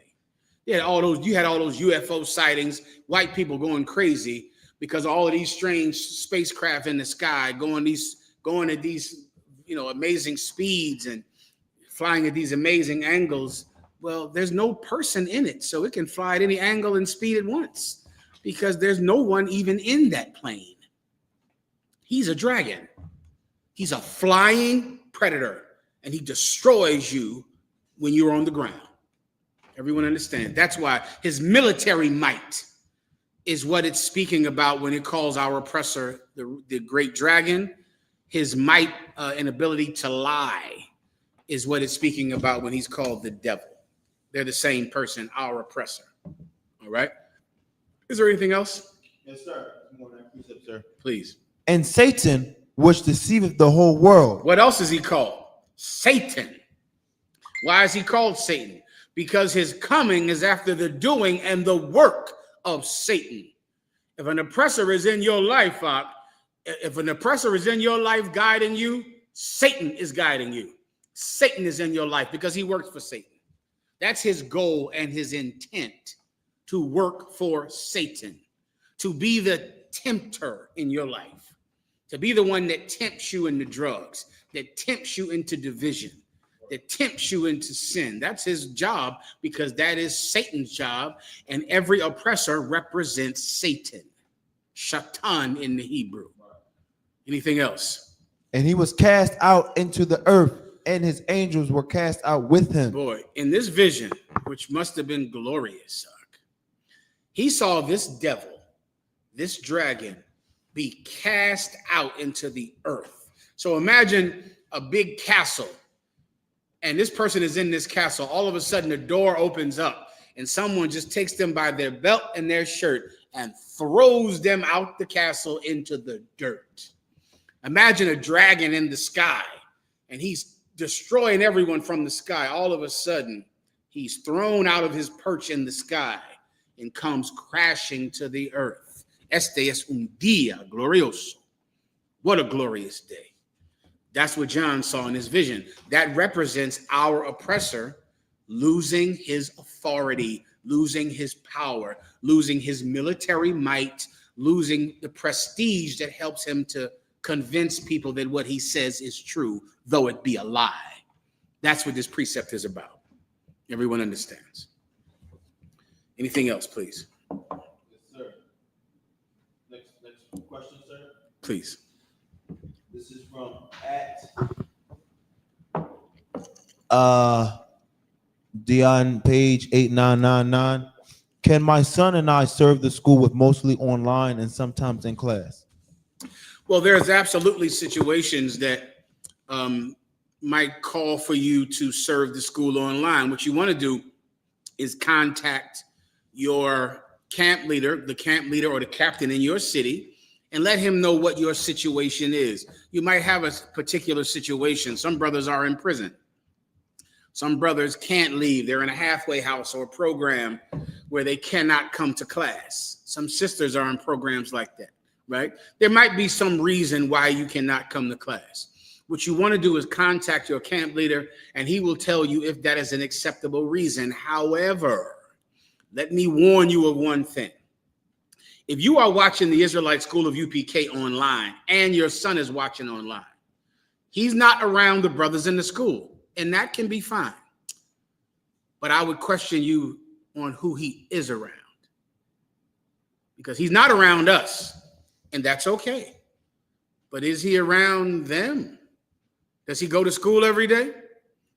You had all those UFO sightings, white people going crazy because all of these strange spacecraft in the sky going at these amazing speeds and flying at these amazing angles. Well, there's no person in it, so it can fly at any angle and speed at once because there's no one even in that plane. He's a dragon. He's a flying predator, and he destroys you when you're on the ground. Everyone understand? That's why his military might is what it's speaking about when it calls our oppressor the great dragon. his might and ability to lie is what it's speaking about when he's called the devil. They're the same person, our oppressor. All right. Is there anything else? Yes, sir. More than precept, sir. Please. And Satan, which deceiveth the whole world. What else is he called? Satan. Why is he called Satan? Because his coming is after the doing and the work of Satan. If an oppressor is in your life, if an oppressor is in your life guiding you, Satan is guiding you. Satan is in your life because he works for Satan. That's his goal and his intent, to work for Satan, to be the tempter in your life, to be the one that tempts you into drugs, that tempts you into division, that tempts you into sin. That's his job, because that is Satan's job, and every oppressor represents Satan, Shaitan in the Hebrew. Anything else? And he was cast out into the earth, and his angels were cast out with him. Boy, in this vision, which must have been glorious, he saw this devil, this dragon, be cast out into the earth. So imagine a big castle, and this person is in this castle. All of a sudden, the door opens up, and someone just takes them by their belt and their shirt and throws them out the castle into the dirt. Imagine a dragon in the sky, and he's destroying everyone from the sky. All of a sudden, he's thrown out of his perch in the sky and comes crashing to the earth. Este es un día glorioso. What a glorious day. That's what John saw in his vision. That represents our oppressor losing his authority, losing his power, losing his military might, losing the prestige that helps him to convince people that what he says is true, though it be a lie. That's what this precept is about. Everyone understands. Anything else, please? Yes, sir. Next question, sir. Please. This is from Dion page 8999. Can my son and I serve the school with mostly online and sometimes in class? Well, there's absolutely situations that might call for you to serve the school online. What you want to do is contact your camp leader, the camp leader or the captain in your city, and let him know what your situation is. You might have a particular situation. Some brothers are in prison. Some brothers can't leave. They're in a halfway house or a program where they cannot come to class. Some sisters are in programs like that, right? There might be some reason why you cannot come to class. What you want to do is contact your camp leader, and he will tell you if that is an acceptable reason. However, let me warn you of one thing. If you are watching the Israelite School of UPK online and your son is watching online, he's not around the brothers in the school, and that can be fine. But I would question you on who he is around, because he's not around us, and that's okay. But is he around them? Does he go to school every day?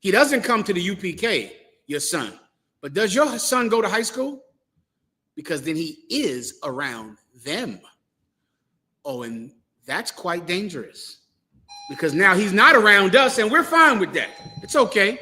He doesn't come to the UPK, your son. But does your son go to high school? Because then he is around them. Oh, and that's quite dangerous, because now he's not around us, and we're fine with that. It's okay.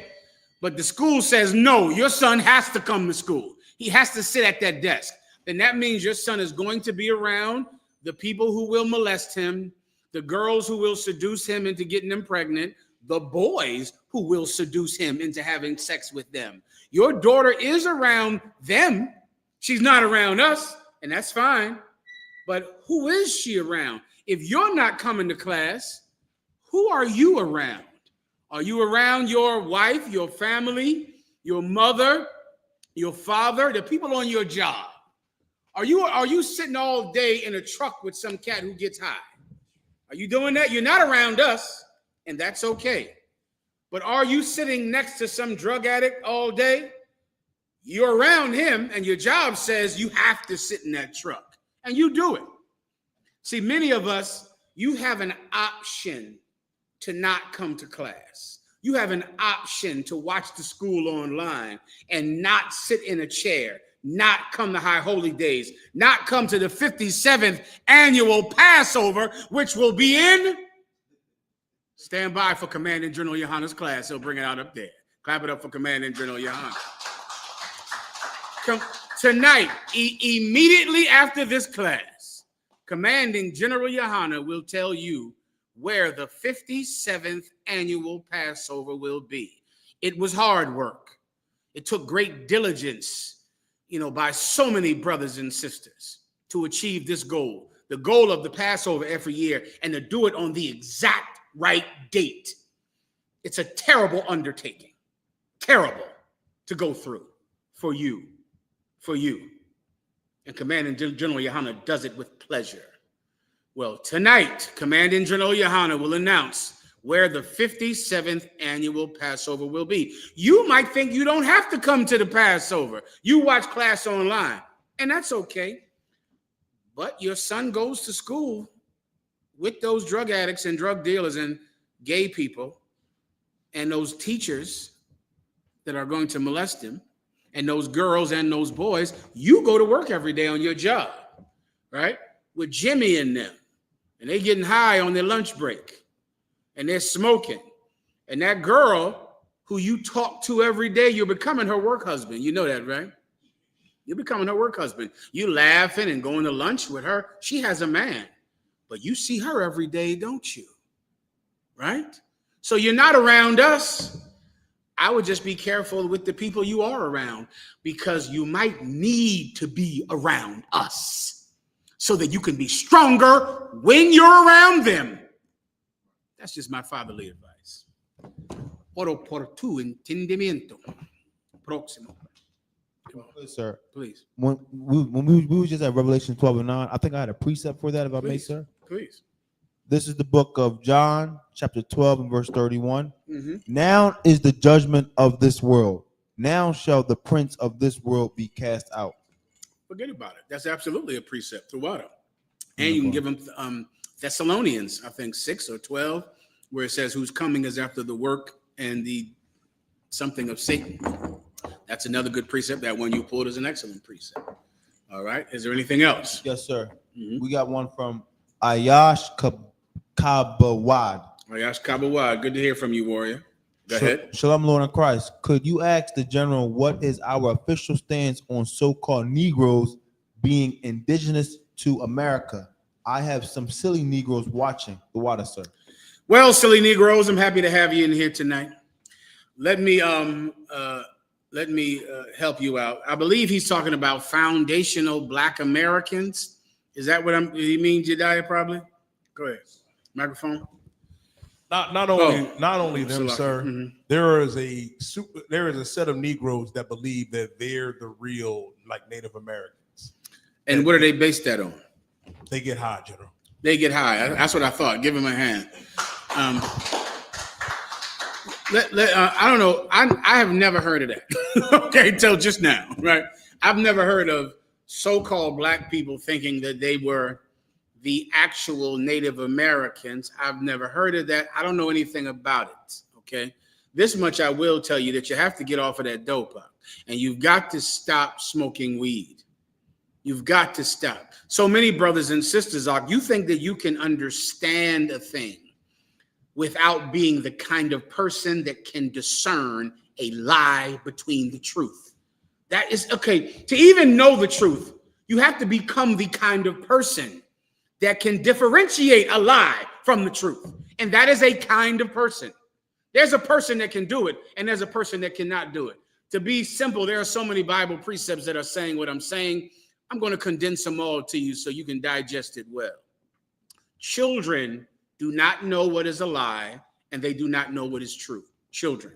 But the school says, no, your son has to come to school. He has to sit at that desk. Then that means your son is going to be around the people who will molest him, the girls who will seduce him into getting them pregnant, the boys who will seduce him into having sex with them. Your daughter is around them. She's not around us, and that's fine. But who is she around? If you're not coming to class, who are you around? Are you around your wife, your family, your mother, your father, the people on your job? Are you sitting all day in a truck with some cat who gets high? Are you doing that? You're not around us, and that's okay. But are you sitting next to some drug addict all day? You're around him, and your job says you have to sit in that truck, and you do it. See, many of us, you have an option to not come to class. You have an option to watch the school online and not sit in a chair, not come to High Holy Days, not come to the 57th annual Passover, which will be in Stand by for Commanding General Yohanna's class. He'll bring it out up there. Clap it up for Commanding General Yohanna. Tonight, immediately after this class, Commanding General Yohanna will tell you where the 57th annual Passover will be. It was hard work. It took great diligence, by so many brothers and sisters to achieve this goal, the goal of the Passover every year, and to do it on the exact right date. It's a terrible undertaking, terrible to go through for you. And Commanding General Yohanna does it with pleasure. Well, tonight, Commanding General Yohanna will announce where the 57th annual Passover will be. You might think you don't have to come to the Passover. You watch class online, and that's okay. But your son goes to school with those drug addicts and drug dealers and gay people and those teachers that are going to molest him and those girls and those boys. You go to work every day on your job, right? With Jimmy and them. And they getting high on their lunch break. And they're smoking. And that girl who you talk to every day, you're becoming her work husband. You know that, right? You're becoming her work husband. You laughing and going to lunch with her. She has a man. But you see her every day, don't you? Right? So you're not around us. I would just be careful with the people you are around, because you might need to be around us so that you can be stronger when you're around them. That's just my fatherly advice. Oro por tu entendimiento. Próximo. Please, sir. Please. When we were just at Revelation 12:9, I think I had a precept for that, if I may, sir. Please. This is the book of John, chapter 12 and verse 31. Mm-hmm. Now is the judgment of this world. Now shall the prince of this world be cast out. Forget about it. That's absolutely a precept throughout it. And you can give them Thessalonians, I think 6 or 12, where it says, whose coming is after the work and the something of Satan. That's another good precept. That one you pulled is an excellent precept. All right. Is there anything else? Yes, sir. Mm-hmm. We got one from I.S.U.P.K. I.S.U.P.K. Good to hear from you, warrior. Go ahead. Shalom, Lord in Christ. Could you ask the general what is our official stance on so-called Negroes being indigenous to America? I have some silly Negroes watching the water, sir. Well, silly Negroes, I'm happy to have you in here tonight. Let me help you out. I believe he's talking about foundational Black Americans. Is that what he means, Jediah? Probably. Go ahead. Microphone. Not only them, sir. Mm-hmm. There is a set of Negroes that believe that they're the real Native Americans. And what are they based that on? They get high, General. They get high. That's what I thought. Give him a hand. I don't know. I have never heard of that. Okay, till just now, right? I've never heard of so-called Black people thinking that they were the actual Native Americans. I've never heard of that. I don't know anything about it, okay? This much I will tell you, that you have to get off of that dope, and you've got to stop smoking weed. You've got to stop. So many brothers and sisters, you think that you can understand a thing without being the kind of person that can discern a lie between the truth. That is, okay, to even know the truth, you have to become the kind of person that can differentiate a lie from the truth. And that is a kind of person. There's a person that can do it, and there's a person that cannot do it. To be simple, there are so many Bible precepts that are saying what I'm saying. I'm going to condense them all to you so you can digest it well. Children do not know what is a lie, and they do not know what is true. Children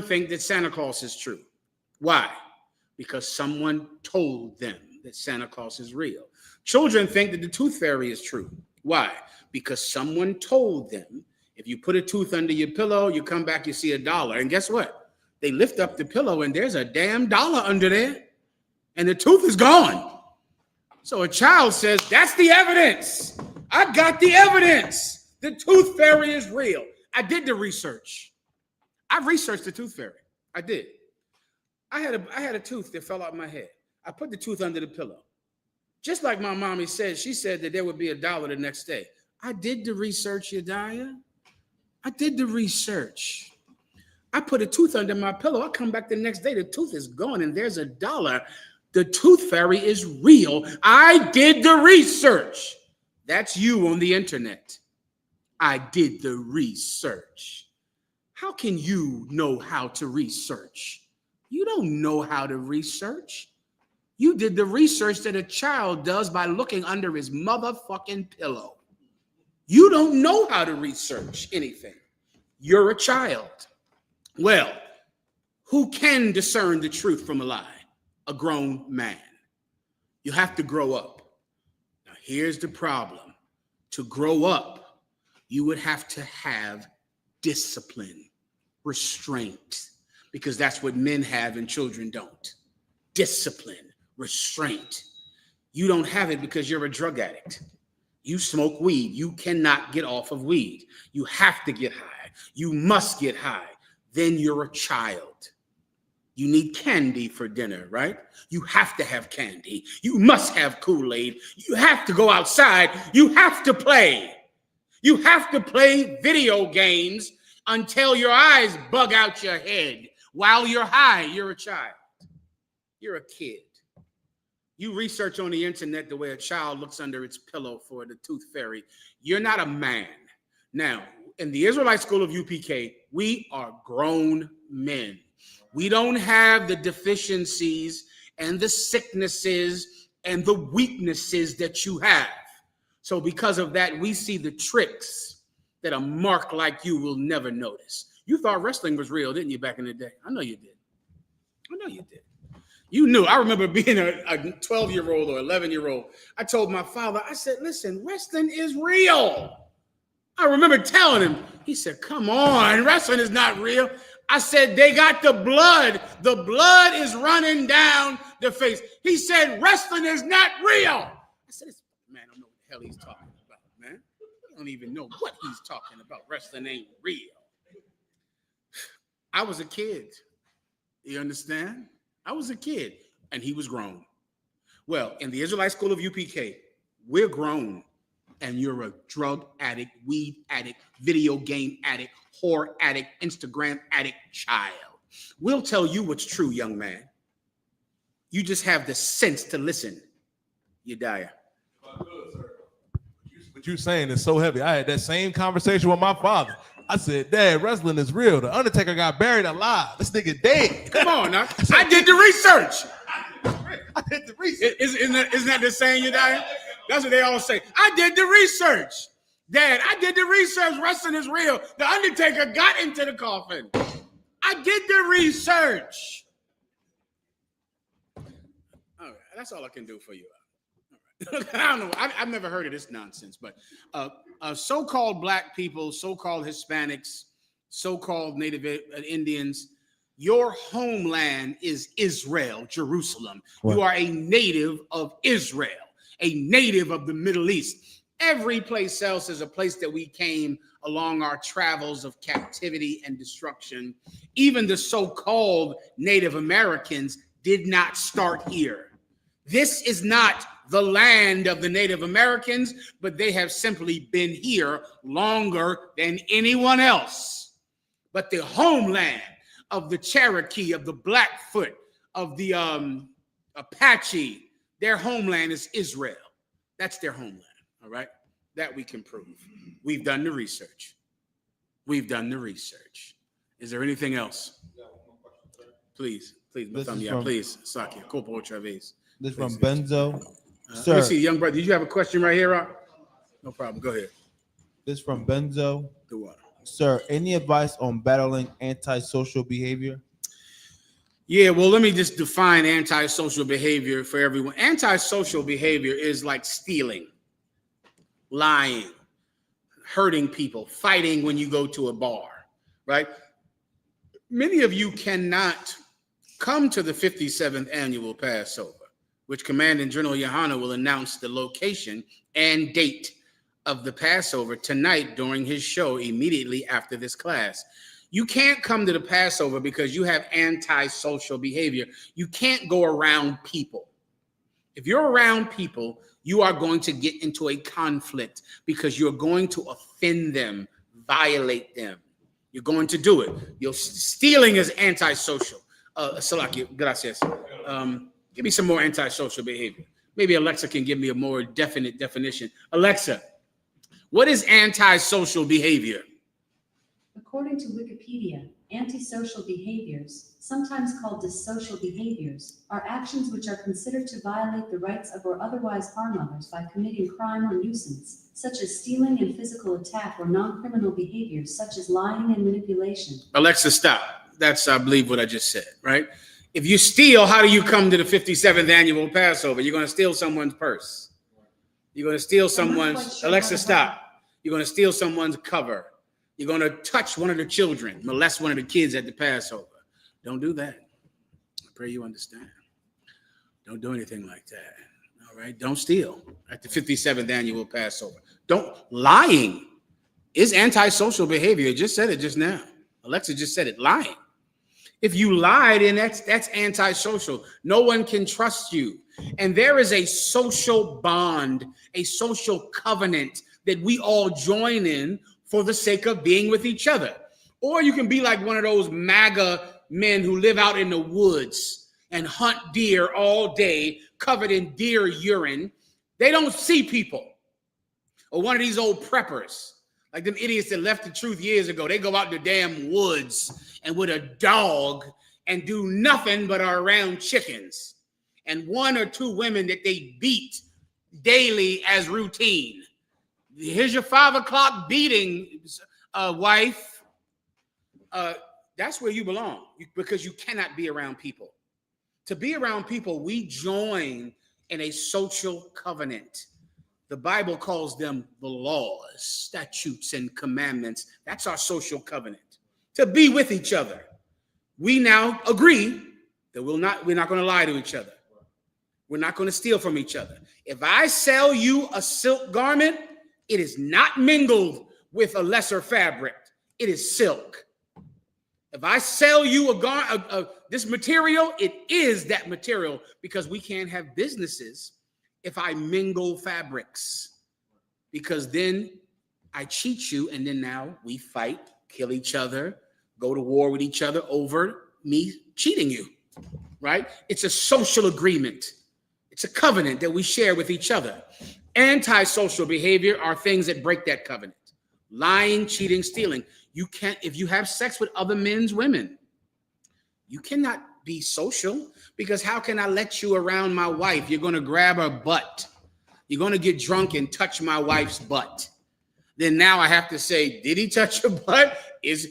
think that Santa Claus is true. Why? Because someone told them that Santa Claus is real. Children think that the tooth fairy is true. Why? Because someone told them, if you put a tooth under your pillow, you come back, you see $1. And guess what? They lift up the pillow and there's a damn dollar under there, and the tooth is gone. So a child says, that's the evidence. I got the evidence. The tooth fairy is real. I did the research. I researched the tooth fairy. I did. I had a tooth that fell out my head. I put the tooth under the pillow. Just like my mommy said, she said that there would be $1 the next day. I did the research, Yediah. I did the research. I put a tooth under my pillow. I come back the next day, the tooth is gone, and there's $1. The tooth fairy is real. I did the research. That's you on the internet. I did the research. How can you know how to research? You don't know how to research. You did the research that a child does by looking under his motherfucking pillow. You don't know how to research anything. You're a child. Well, who can discern the truth from a lie? A grown man. You have to grow up. Now, here's the problem. To grow up, you would have to have discipline, restraint, because that's what men have and children don't. Discipline, restraint. You don't have it because you're a drug addict. You smoke weed. You cannot get off of weed. You have to get high. You must get high. Then you're a child. You need candy for dinner, right? You have to have candy. You must have Kool-Aid. You have to go outside. You have to play. You have to play video games until your eyes bug out your head. While you're high, you're a child. You're a kid. You research on the internet the way a child looks under its pillow for the tooth fairy. You're not a man. Now, in the Israelite school of UPK, we are grown men. We don't have the deficiencies and the sicknesses and the weaknesses that you have. So because of that, we see the tricks that a mark like you will never notice. You thought wrestling was real, didn't you, back in the day? I know you did. I know you did. You knew. I remember being a 12-year-old or 11-year-old. I told my father, I said, listen, wrestling is real. I remember telling him, he said, come on, wrestling is not real. I said, they got the blood. The blood is running down the face. He said, wrestling is not real. I said, man, I don't know what the hell he's talking about, man. I don't even know what he's talking about. Wrestling ain't real. I was a kid. You understand? I was a kid, and he was grown. Well, in the Israelite school of UPK, we're grown, and you're a drug addict, weed addict, video game addict, whore addict, Instagram addict child. We'll tell you what's true, young man. You just have the sense to listen. Yediah. What you're saying is so heavy. I had that same conversation with my father. I said, Dad, wrestling is real. The Undertaker got buried alive. This nigga dead. Come on now. I did the research. I did the research. Isn't that the saying, Yediah? That's what they all say. I did the research. Dad, I did the research. Wrestling is real. The Undertaker got into the coffin. I did the research. All right, that's all I can do for you. All right. I don't know. I've never heard of this nonsense, but so-called black people, so-called Hispanics, so-called Native Indians, your homeland is Israel, Jerusalem. Right. You are a native of Israel, a native of the Middle East. Every place else is a place that we came along our travels of captivity and destruction. Even the so-called Native Americans did not start here. This is not the land of the Native Americans, but they have simply been here longer than anyone else. But the homeland of the Cherokee, of the Blackfoot, of the Apache, their homeland is Israel. That's their homeland, all right? That we can prove. We've done the research. We've done the research. Is there anything else? Please, please, Saki, Corporal Travis. This from Benzo. Let me see, young brother. Did you have a question right here, Rob? No problem. Go ahead. This from Benzo. The what? Sir, any advice on battling antisocial behavior? Yeah, well, let me just define antisocial behavior for everyone. Antisocial behavior is like stealing, lying, hurting people, fighting when you go to a bar, right? Many of you cannot come to the 57th annual Passover, which Commandant General YAHANNA will announce the location and date of the Passover tonight during his show immediately after this class. You can't come to the Passover because you have antisocial behavior. You can't go around people. If you're around people, you are going to get into a conflict because you're going to offend them violate them. You're going to do it. Stealing is antisocial. Salaki, gracias. Give me some more antisocial behavior. Maybe Alexa can give me a more definite definition. Alexa, what is antisocial behavior? According to Wikipedia, antisocial behaviors, sometimes called dissocial behaviors, are actions which are considered to violate the rights of or otherwise harm others by committing crime or nuisance, such as stealing and physical attack, or non-criminal behaviors such as lying and manipulation. Alexa, stop. That's, I believe, what I just said, right? If you steal, how do you come to the 57th annual Passover? You're going to steal someone's purse. You're going to steal someone's, Alexa, stop. You're going to steal someone's cover. You're going to touch one of the children, molest one of the kids at the Passover. Don't do that. I pray you understand. Don't do anything like that. All right? Don't steal at the 57th annual Passover. Lying is antisocial behavior. I just said it just now. Alexa just said it, lying. If you lie, then that's antisocial. No one can trust you. And there is a social bond, a social covenant that we all join in for the sake of being with each other. Or you can be like one of those MAGA men who live out in the woods and hunt deer all day, covered in deer urine. They don't see people. Or one of these old preppers, like them idiots that left the truth years ago. They go out in the damn woods and with a dog and do nothing but are around chickens and one or two women that they beat daily as routine. Here's your 5 o'clock beating, wife. That's where you belong, because you cannot be around people. To be around people, we join in a social covenant. The Bible calls them the laws, statutes, and commandments. That's our social covenant. To be with each other. We now agree that we're not going to lie to each other. We're not going to steal from each other. If I sell you a silk garment, it is not mingled with a lesser fabric. It is silk. If I sell you this material, it is that material, because we can't have businesses if I mingle fabrics, because then I cheat you, and then now we fight, kill each other, go to war with each other over me cheating you, right? It's a social agreement. It's a covenant that we share with each other. Antisocial behavior are things that break that covenant. Lying, cheating, stealing. You can't, if you have sex with other men's women, you cannot be social, because how can I let you around my wife? You're going to grab her butt. You're going to get drunk and touch my wife's butt. Then now I have to say, did he touch your butt? Is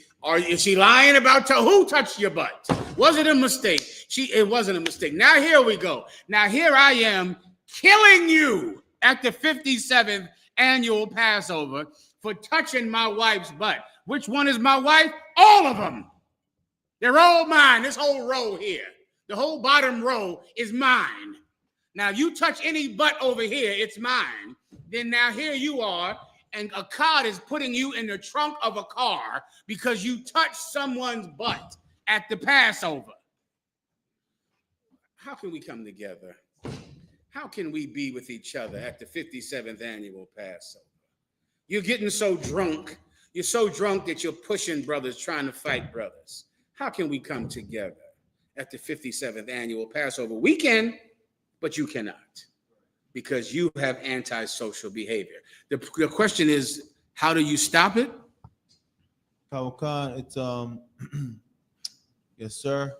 she lying about who touched your butt? Was it a mistake? It wasn't a mistake. Now here we go. Now here I am killing you at the 57th annual Passover for touching my wife's butt. Which one is my wife? All of them. They're all mine. This whole row here, the whole bottom row is mine. Now you touch any butt over here, it's mine. Then now here you are, and a card is putting you in the trunk of a car because you touched someone's butt at the Passover. How can we come together? How can we be with each other at the 57th annual Passover? You're getting so drunk. You're so drunk that you're pushing brothers, trying to fight brothers. How can we come together at the 57th annual Passover? We can, but you cannot, because you have antisocial behavior. The question is, how do you stop it? Khan, it's yes, sir.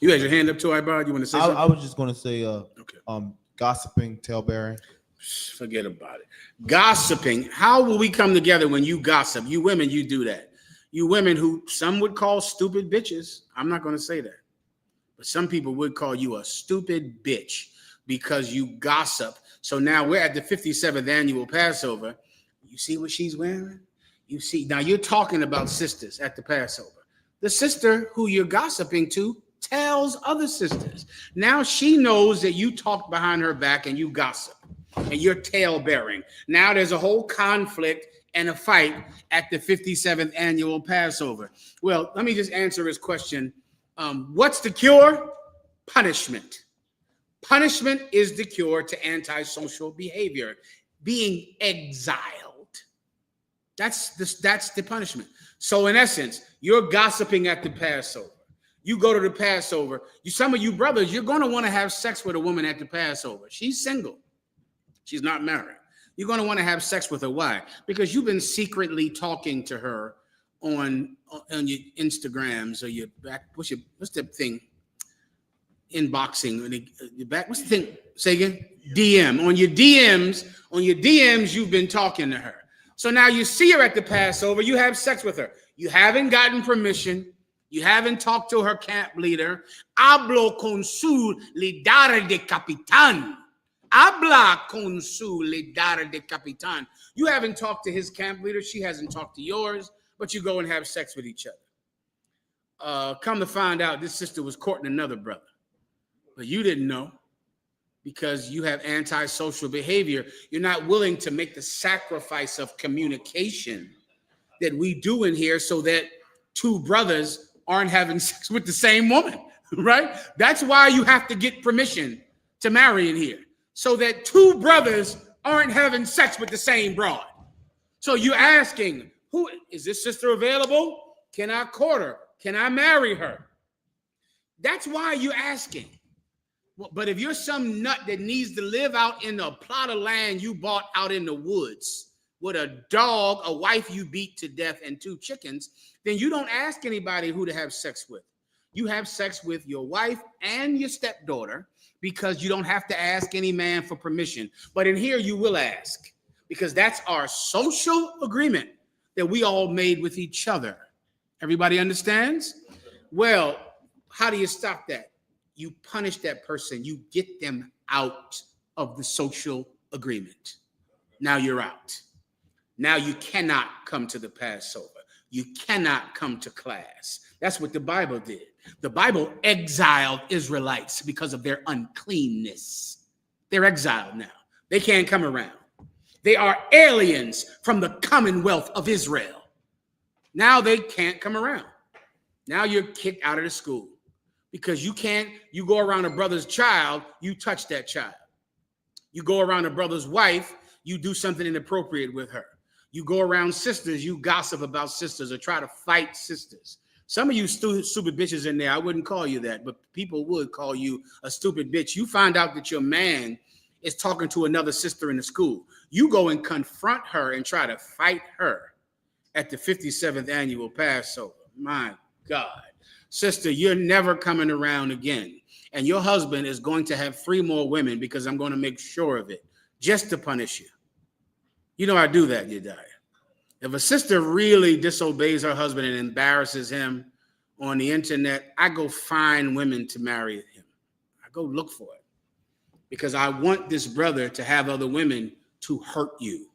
You had your hand up too, Ibar. You want to say something? I was just going to say, gossiping, talebearing. Forget about it. Gossiping. How will we come together when you gossip? You women, you do that. You women who some would call stupid bitches. I'm not going to say that. But some people would call you a stupid bitch because you gossip. So now we're at the 57th annual Passover. You see what she's wearing? You see, now you're talking about sisters at the Passover. The sister who you're gossiping to tells other sisters. Now she knows that you talked behind her back and you gossip and you're tale bearing. Now there's a whole conflict and a fight at the 57th annual Passover. Well, let me just answer his question. What's the cure? Punishment. Punishment is the cure to antisocial behavior. being exiled. That's the punishment. So in essence, you're gossiping at the Passover. You go to the Passover. Some of you brothers, you're going to want to have sex with a woman at the Passover. She's single. She's not married. You're going to want to have sex with her. Why? Because you've been secretly talking to her on your Instagrams or your back. What's the thing? Inboxing. Your back. What's the thing? Say again. DM. On your DMs, you've been talking to her. So now you see her at the Passover. You have sex with her. You haven't gotten permission. You haven't talked to her camp leader. Hablo con su líder de capitán. Habla con su líder de capitán. You haven't talked to his camp leader. She hasn't talked to yours, but you go and have sex with each other. Come to find out, this sister was courting another brother, but you didn't know because you have antisocial behavior. You're not willing to make the sacrifice of communication that we do in here so that two brothers aren't having sex with the same woman, right? That's why you have to get permission to marry in here, so that two brothers aren't having sex with the same broad. So you're asking, who is this sister available? Can I court her? Can I marry her? That's why you're asking. But if you're some nut that needs to live out in a plot of land you bought out in the woods with a dog, a wife you beat to death, and 2 chickens, then you don't ask anybody who to have sex with. You have sex with your wife and your stepdaughter because you don't have to ask any man for permission. But in here you will ask, because that's our social agreement that we all made with each other. Everybody understands? Well, how do you stop that? You punish that person. You get them out of the social agreement. Now you're out. Now you cannot come to the Passover. You cannot come to class. That's what the Bible did. The Bible exiled Israelites because of their uncleanness. They're exiled now. They can't come around. They are aliens from the Commonwealth of Israel. Now they can't come around. Now you're kicked out of the school because you go around a brother's child, you touch that child. You go around a brother's wife, you do something inappropriate with her. You go around sisters, you gossip about sisters or try to fight sisters. Some of you stupid bitches in there, I wouldn't call you that, but people would call you a stupid bitch. You find out that your man is talking to another sister in the school. You go and confront her and try to fight her at the 57th annual Passover. My God. Sister, you're never coming around again. And your husband is going to have 3 more women because I'm going to make sure of it just to punish you. You know I do that, Yediah. If a sister really disobeys her husband and embarrasses him on the internet, I go find women to marry him. I go look for it because I want this brother to have other women to hurt you,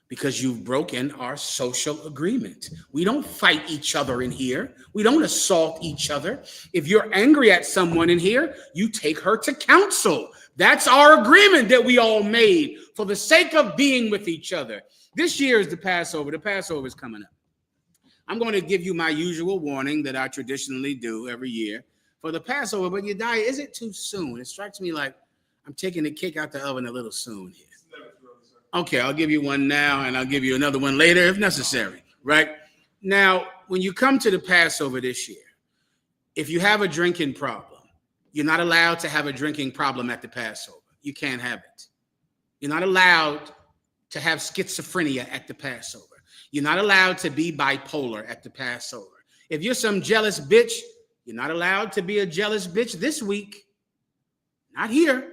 because you've broken our social agreement. We don't fight each other in here. We don't assault each other. If you're angry at someone in here, you take her to counsel. That's our agreement that we all made for the sake of being with each other. This year is the Passover. The Passover is coming up. I'm going to give you my usual warning that I traditionally do every year for the Passover, but Yediah, is it too soon? It strikes me like I'm taking the cake out the oven a little soon here. Okay, I'll give you one now, and I'll give you another one later if necessary, right? Now, when you come to the Passover this year, if you have a drinking problem, you're not allowed to have a drinking problem at the Passover. You can't have it. You're not allowed to have schizophrenia at the Passover. You're not allowed to be bipolar at the Passover. If you're some jealous bitch, you're not allowed to be a jealous bitch this week. Not here.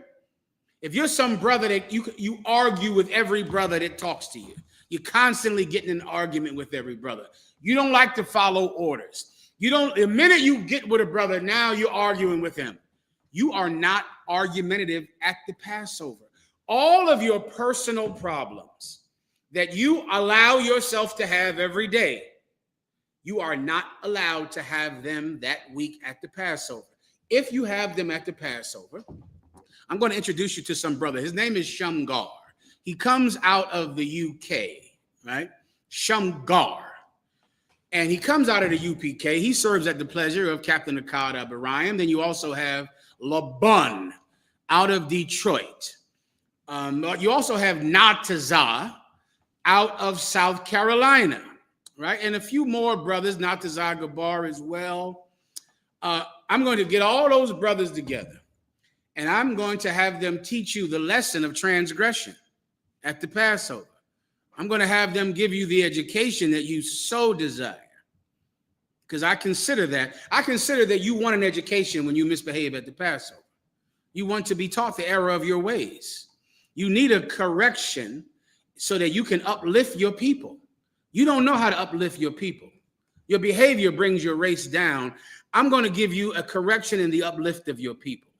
If you're some brother that you argue with every brother that talks to you, you're constantly getting in an argument with every brother. You don't like to follow orders. The minute you get with a brother, now you're arguing with him. You are not argumentative at the Passover. All of your personal problems that you allow yourself to have every day, you are not allowed to have them that week at the Passover. If you have them at the Passover, I'm going to introduce you to some brother. His name is Shamgar. He comes out of the UK, right? Shamgar. And he comes out of the UPK. He serves at the pleasure of Captain Akkad Abirayim. Then you also have Laban out of Detroit. You also have Natazah out of South Carolina, right? And a few more brothers, Natazah Gabar as well. I'm going to get all those brothers together, and I'm going to have them teach you the lesson of transgression at the Passover. I'm going to have them give you the education that you so desire. Because I consider that you want an education when you misbehave at the Passover. You want to be taught the error of your ways. You need a correction so that you can uplift your people. You don't know how to uplift your people. Your behavior brings your race down. I'm going to give you a correction in the uplift of your people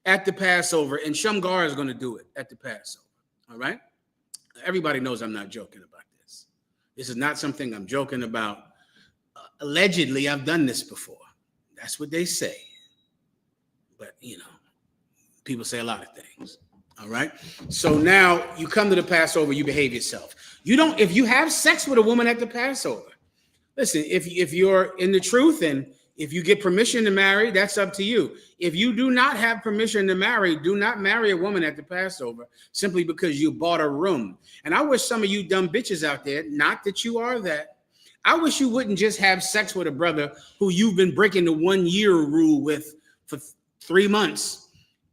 at the Passover, and Shamgar is going to do it at the Passover. All right? Everybody knows I'm not joking about this. This is not something I'm joking about. Allegedly, I've done this before. That's what they say. But, you know, people say a lot of things. All right? So now you come to the Passover, you behave yourself. You don't, if you have sex with a woman at the Passover, listen, if you're in the truth and if you get permission to marry, that's up to you. If you do not have permission to marry, do not marry a woman at the Passover simply because you bought a room. And I wish some of you dumb bitches out there, not that you are that, I wish you wouldn't just have sex with a brother who you've been breaking the 1 year rule with for 3 months,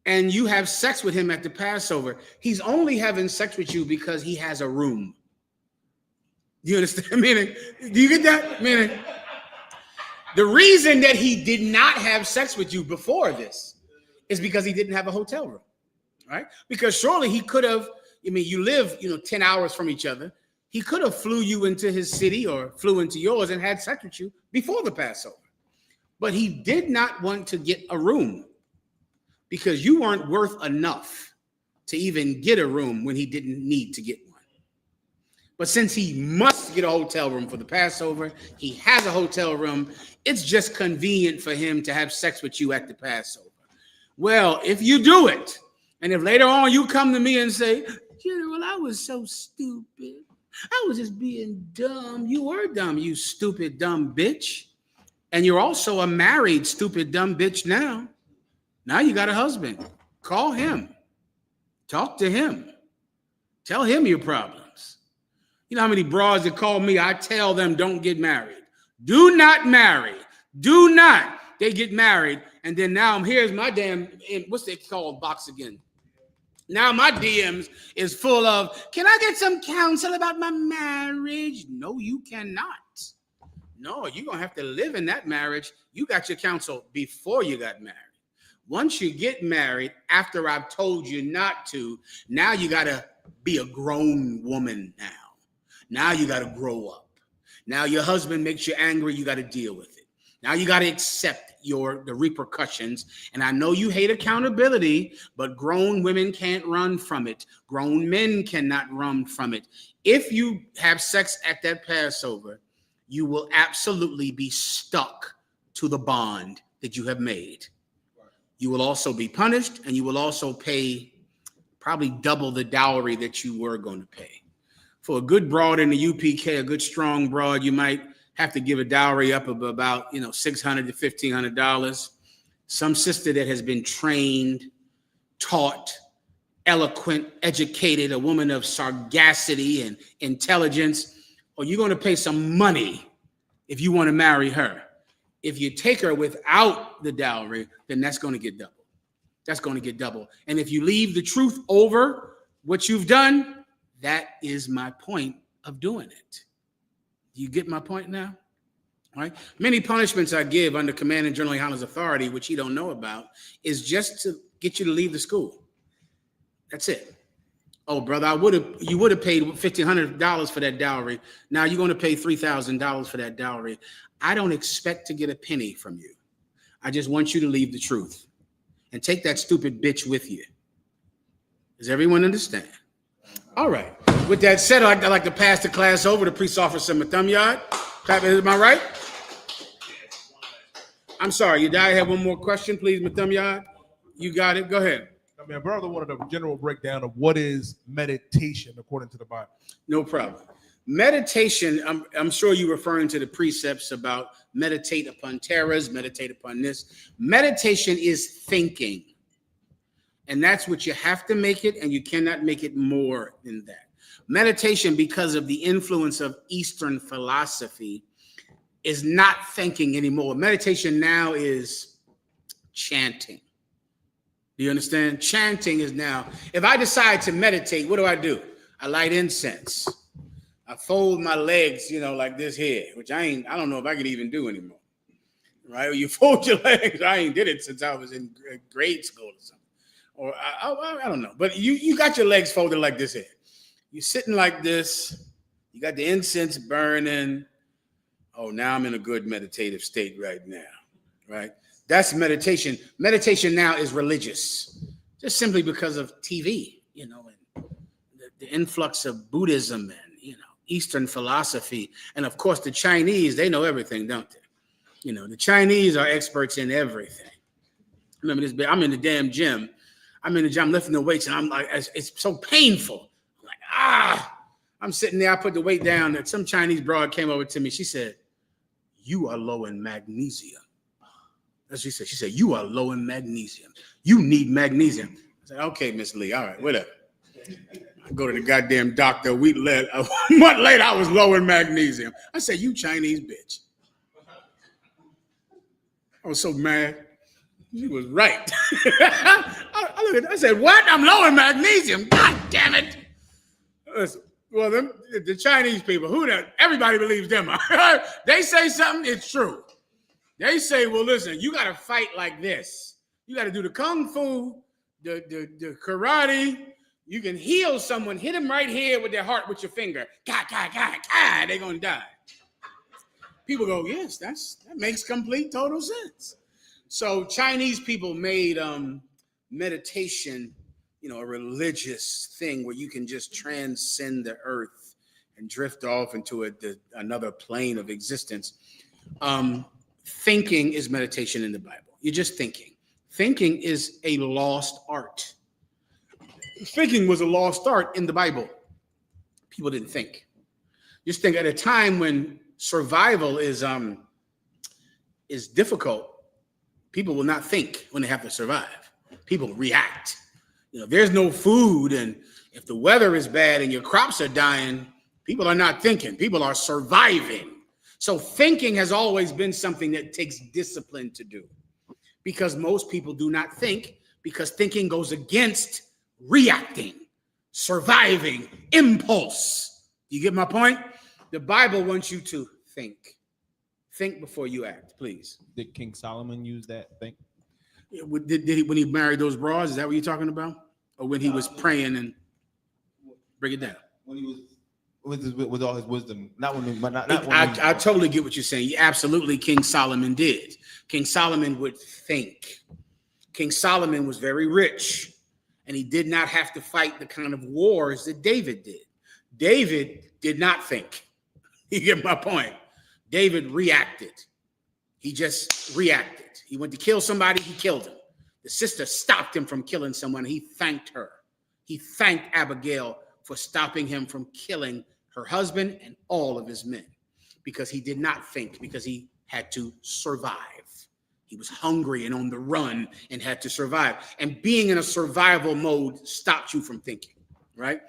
and you have sex with him at the Passover. He's only having sex with you because he has a room. Do you understand? Meaning, do you get that? Meaning, the reason that he did not have sex with you before this is because he didn't have a hotel room, right? Because surely he could have, I mean, you live, 10 hours from each other. He could have flew you into his city or flew into yours and had sex with you before the Passover. But he did not want to get a room because you weren't worth enough to even get a room when he didn't need to get one. But since he must get a hotel room for the Passover, he has a hotel room. It's just convenient for him to have sex with you at the Passover. Well, if you do it, and if later on you come to me and say, General, I was so stupid. I was just being dumb. You were dumb, you stupid, dumb bitch. And you're also a married, stupid, dumb bitch now. Now you got a husband. Call him. Talk to him. Tell him your problems. You know how many broads that call me? I tell them don't get married. Do not marry. Do not. They get married. And then now here's my damn, what's it called box again? Now my DMs is full of, can I get some counsel about my marriage? No, you cannot. No, you're going to have to live in that marriage. You got your counsel before you got married. Once you get married, after I've told you not to, now you got to be a grown woman now. Now you got to grow up. Now your husband makes you angry, you got to deal with it. Now you got to accept the repercussions. And I know you hate accountability, but grown women can't run from it. Grown men cannot run from it. If you have sex at that Passover, you will absolutely be stuck to the bond that you have made. You will also be punished, and you will also pay probably double the dowry that you were going to pay. For a good broad in the UPK, a good strong broad, you might have to give a dowry up of about $600 to $1,500. Some sister that has been trained, taught, eloquent, educated, a woman of sagacity and intelligence, or you're going to pay some money if you want to marry her. If you take her without the dowry, then that's going to get double. That's going to get double. And if you leave the truth over what you've done, that is my point of doing it. Do you get my point now? All right. Many punishments I give under Commanding General YAHANNA's authority, which you don't know about, is just to get you to leave the school. That's it. Oh, brother, you would have paid $1,500 for that dowry. Now you're going to pay $3,000 for that dowry. I don't expect to get a penny from you. I just want you to leave the truth and take that stupid bitch with you. Does everyone understand? All right. With that said, I'd like to pass the class over to Priest Officer Mahayaman. Am I right? I'm sorry. You have one more question, please, Mahayaman? You got it. Go ahead. I mean, brother wanted a general breakdown of what is meditation according to the Bible. No problem. Meditation, I'm sure you're referring to the precepts about meditate upon terrors, meditate upon this. Meditation is thinking. And that's what you have to make it, and you cannot make it more than that. Meditation, because of the influence of Eastern philosophy, is not thinking anymore. Meditation now is chanting. Do you understand? Chanting is now, if I decide to meditate, what do? I light incense. I fold my legs, like this here, which I don't know if I could even do anymore. Right? You fold your legs. I ain't did it since I was in grade school or something. Or I don't know. But you got your legs folded like this here. You're sitting like this. You got the incense burning. Oh, now I'm in a good meditative state right now. Right? That's meditation. Meditation now is religious. Just simply because of TV, and the influx of Buddhism and, Eastern philosophy. And of course, the Chinese, they know everything, don't they? The Chinese are experts in everything. Remember this, I'm in the damn gym. I'm lifting the weights, and I'm like, it's so painful. I'm like, I'm sitting there, I put the weight down, and some Chinese broad came over to me. She said, "You are low in magnesium." That's what she said. She said, "You are low in magnesium. You need magnesium." I said, "Okay, Miss Lee, all right, whatever." I go to the goddamn doctor. A month later, I was low in magnesium. I said, "You Chinese bitch." I was so mad. She was right. I looked at her, I said, "What? I'm low in magnesium. God damn it." Well, the Chinese people, everybody believes them. They say something, it's true. They say, well, listen, you got to fight like this. You got to do the kung fu, the karate. You can heal someone, hit them right here with their heart with your finger. They're going to die. People go, yes, that makes complete, total sense. So Chinese people made meditation, a religious thing where you can just transcend the earth and drift off into another plane of existence. Thinking is meditation in the Bible. You're just thinking. Thinking is a lost art. Thinking was a lost art in the Bible. People didn't think. Just think at a time when survival is difficult, people will not think when they have to survive. People react. There's no food, and if the weather is bad and your crops are dying, people are not thinking. People are surviving. So thinking has always been something that takes discipline to do, because most people do not think, because thinking goes against reacting, surviving, impulse. You get my point? The Bible wants you to think. Think before you act, please. Did King Solomon use that thing? Did he, when he married those broads? Is that what you're talking about? Or when he was praying? And break it down. When he was with all his wisdom, I totally get what you're saying. Absolutely, King Solomon did. King Solomon would think. King Solomon was very rich, and he did not have to fight the kind of wars that David did. David did not think. You get my point? David reacted. He just reacted. He went to kill somebody, he killed him. The sister stopped him from killing someone. He thanked her. He thanked Abigail for stopping him from killing her husband and all of his men, because he did not think, because he had to survive. He was hungry and on the run and had to survive. And being in a survival mode stopped you from thinking, right?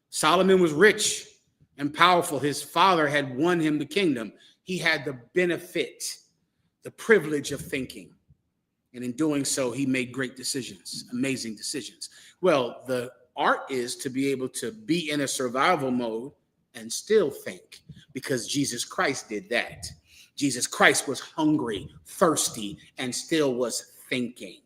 Solomon was rich and powerful. His father had won him the kingdom. He had the benefit, the privilege of thinking. And in doing so, he made great decisions, amazing decisions. Well, the art is to be able to be in a survival mode and still think, because Jesus Christ did that. Jesus Christ was hungry, thirsty, and still was thinking.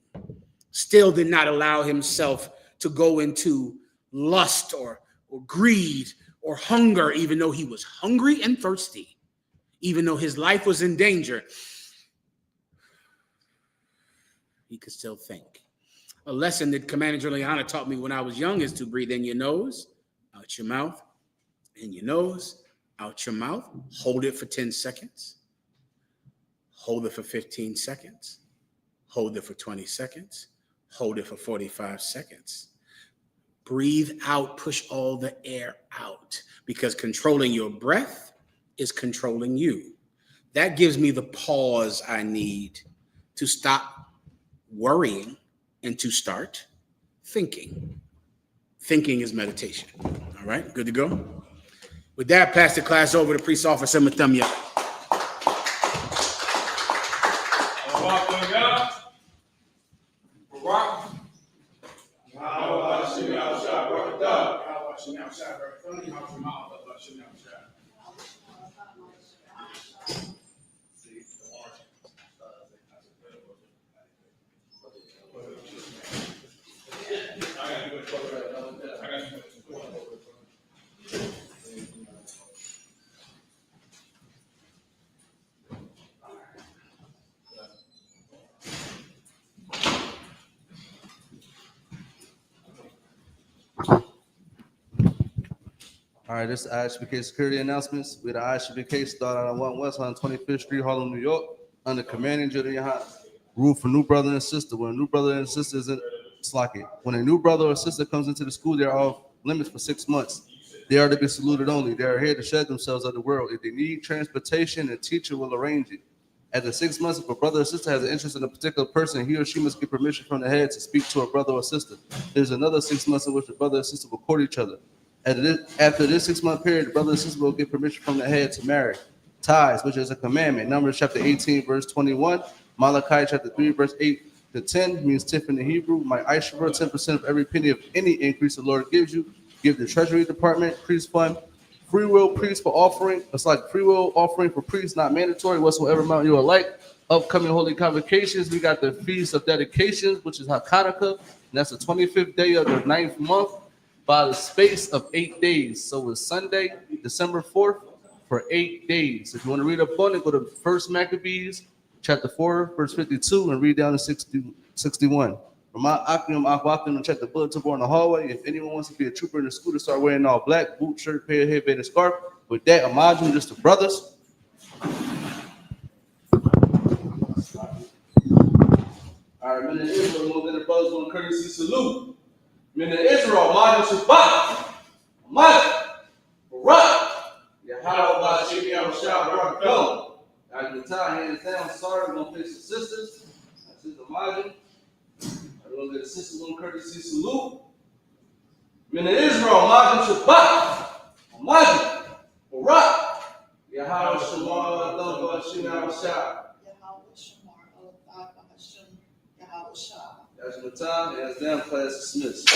Still did not allow himself to go into lust or greed or hunger, even though he was hungry and thirsty, even though his life was in danger. He could still think. A lesson that Commander Juliana taught me when I was young is to breathe in your nose, out your mouth, in your nose, out your mouth. Hold it for 10 seconds. Hold it for 15 seconds. Hold it for 20 seconds. Hold it for 45 seconds. Breathe out, push all the air out, because controlling your breath is controlling you. That gives me the pause I need to stop worrying and to start thinking. Thinking is meditation. All right, good to go? With that, pass the class over to Priest Officer Mathumya. All right, this is I.S.U.P.K security announcements. We the I.S.U.P.K start out on 1 West on 25th Street, Harlem, New York, under commanding Judah YAHANNA. Rule for new brother and sister. When a new brother and sister is in Slocket. When a new brother or sister comes into the school, they are off limits for 6 months. They are to be saluted only. They are here to shed themselves of the world. If they need transportation, a teacher will arrange it. After 6 months, if a brother or sister has an interest in a particular person, he or she must get permission from the head to speak to a brother or sister. There's another 6 months in which the brother or sister will court each other. After this 6 month period, the brother and sister will get permission from the head to marry. Ties, which is a commandment. Numbers chapter 18, verse 21. Malachi chapter 3, verse 8 to 10 means tithe in the Hebrew. My Ishur, 10% of every penny of any increase the Lord gives you. Give the Treasury Department, priest fund, free will priest for offering. It's like free will offering for priests, not mandatory, whatsoever amount you are like. Upcoming holy convocations, we got the Feast of Dedications, which is Hanukkah, and that's the 25th day of the 9th month by the space of 8 days. So it's Sunday, December 4th, for 8 days. If you want to read up on it, go to 1 Maccabees, chapter 4, verse 52, and read down to 61. And check the bulletin board in the hallway. If anyone wants to be a trooper in the school to start wearing all black, boot, shirt, pair, headband, and scarf. With that, imagine just the brothers. All right, men of Israel, we'll get the brothers on courtesy salute. Men of Israel, imagine Shabbat. Imagine. Barak. Yahweh, Shemi, Yahushua, Barak, go. After the time, hands down, sorry, we're going to face the sisters. That's his imagine. We're going to get the sisters on courtesy salute. Men of Israel, imagine Shabbat. Imagine. Barak. Yahweh, Shema, Adonai, Shemi, Yahushua. That's the time, hands down, class dismissed.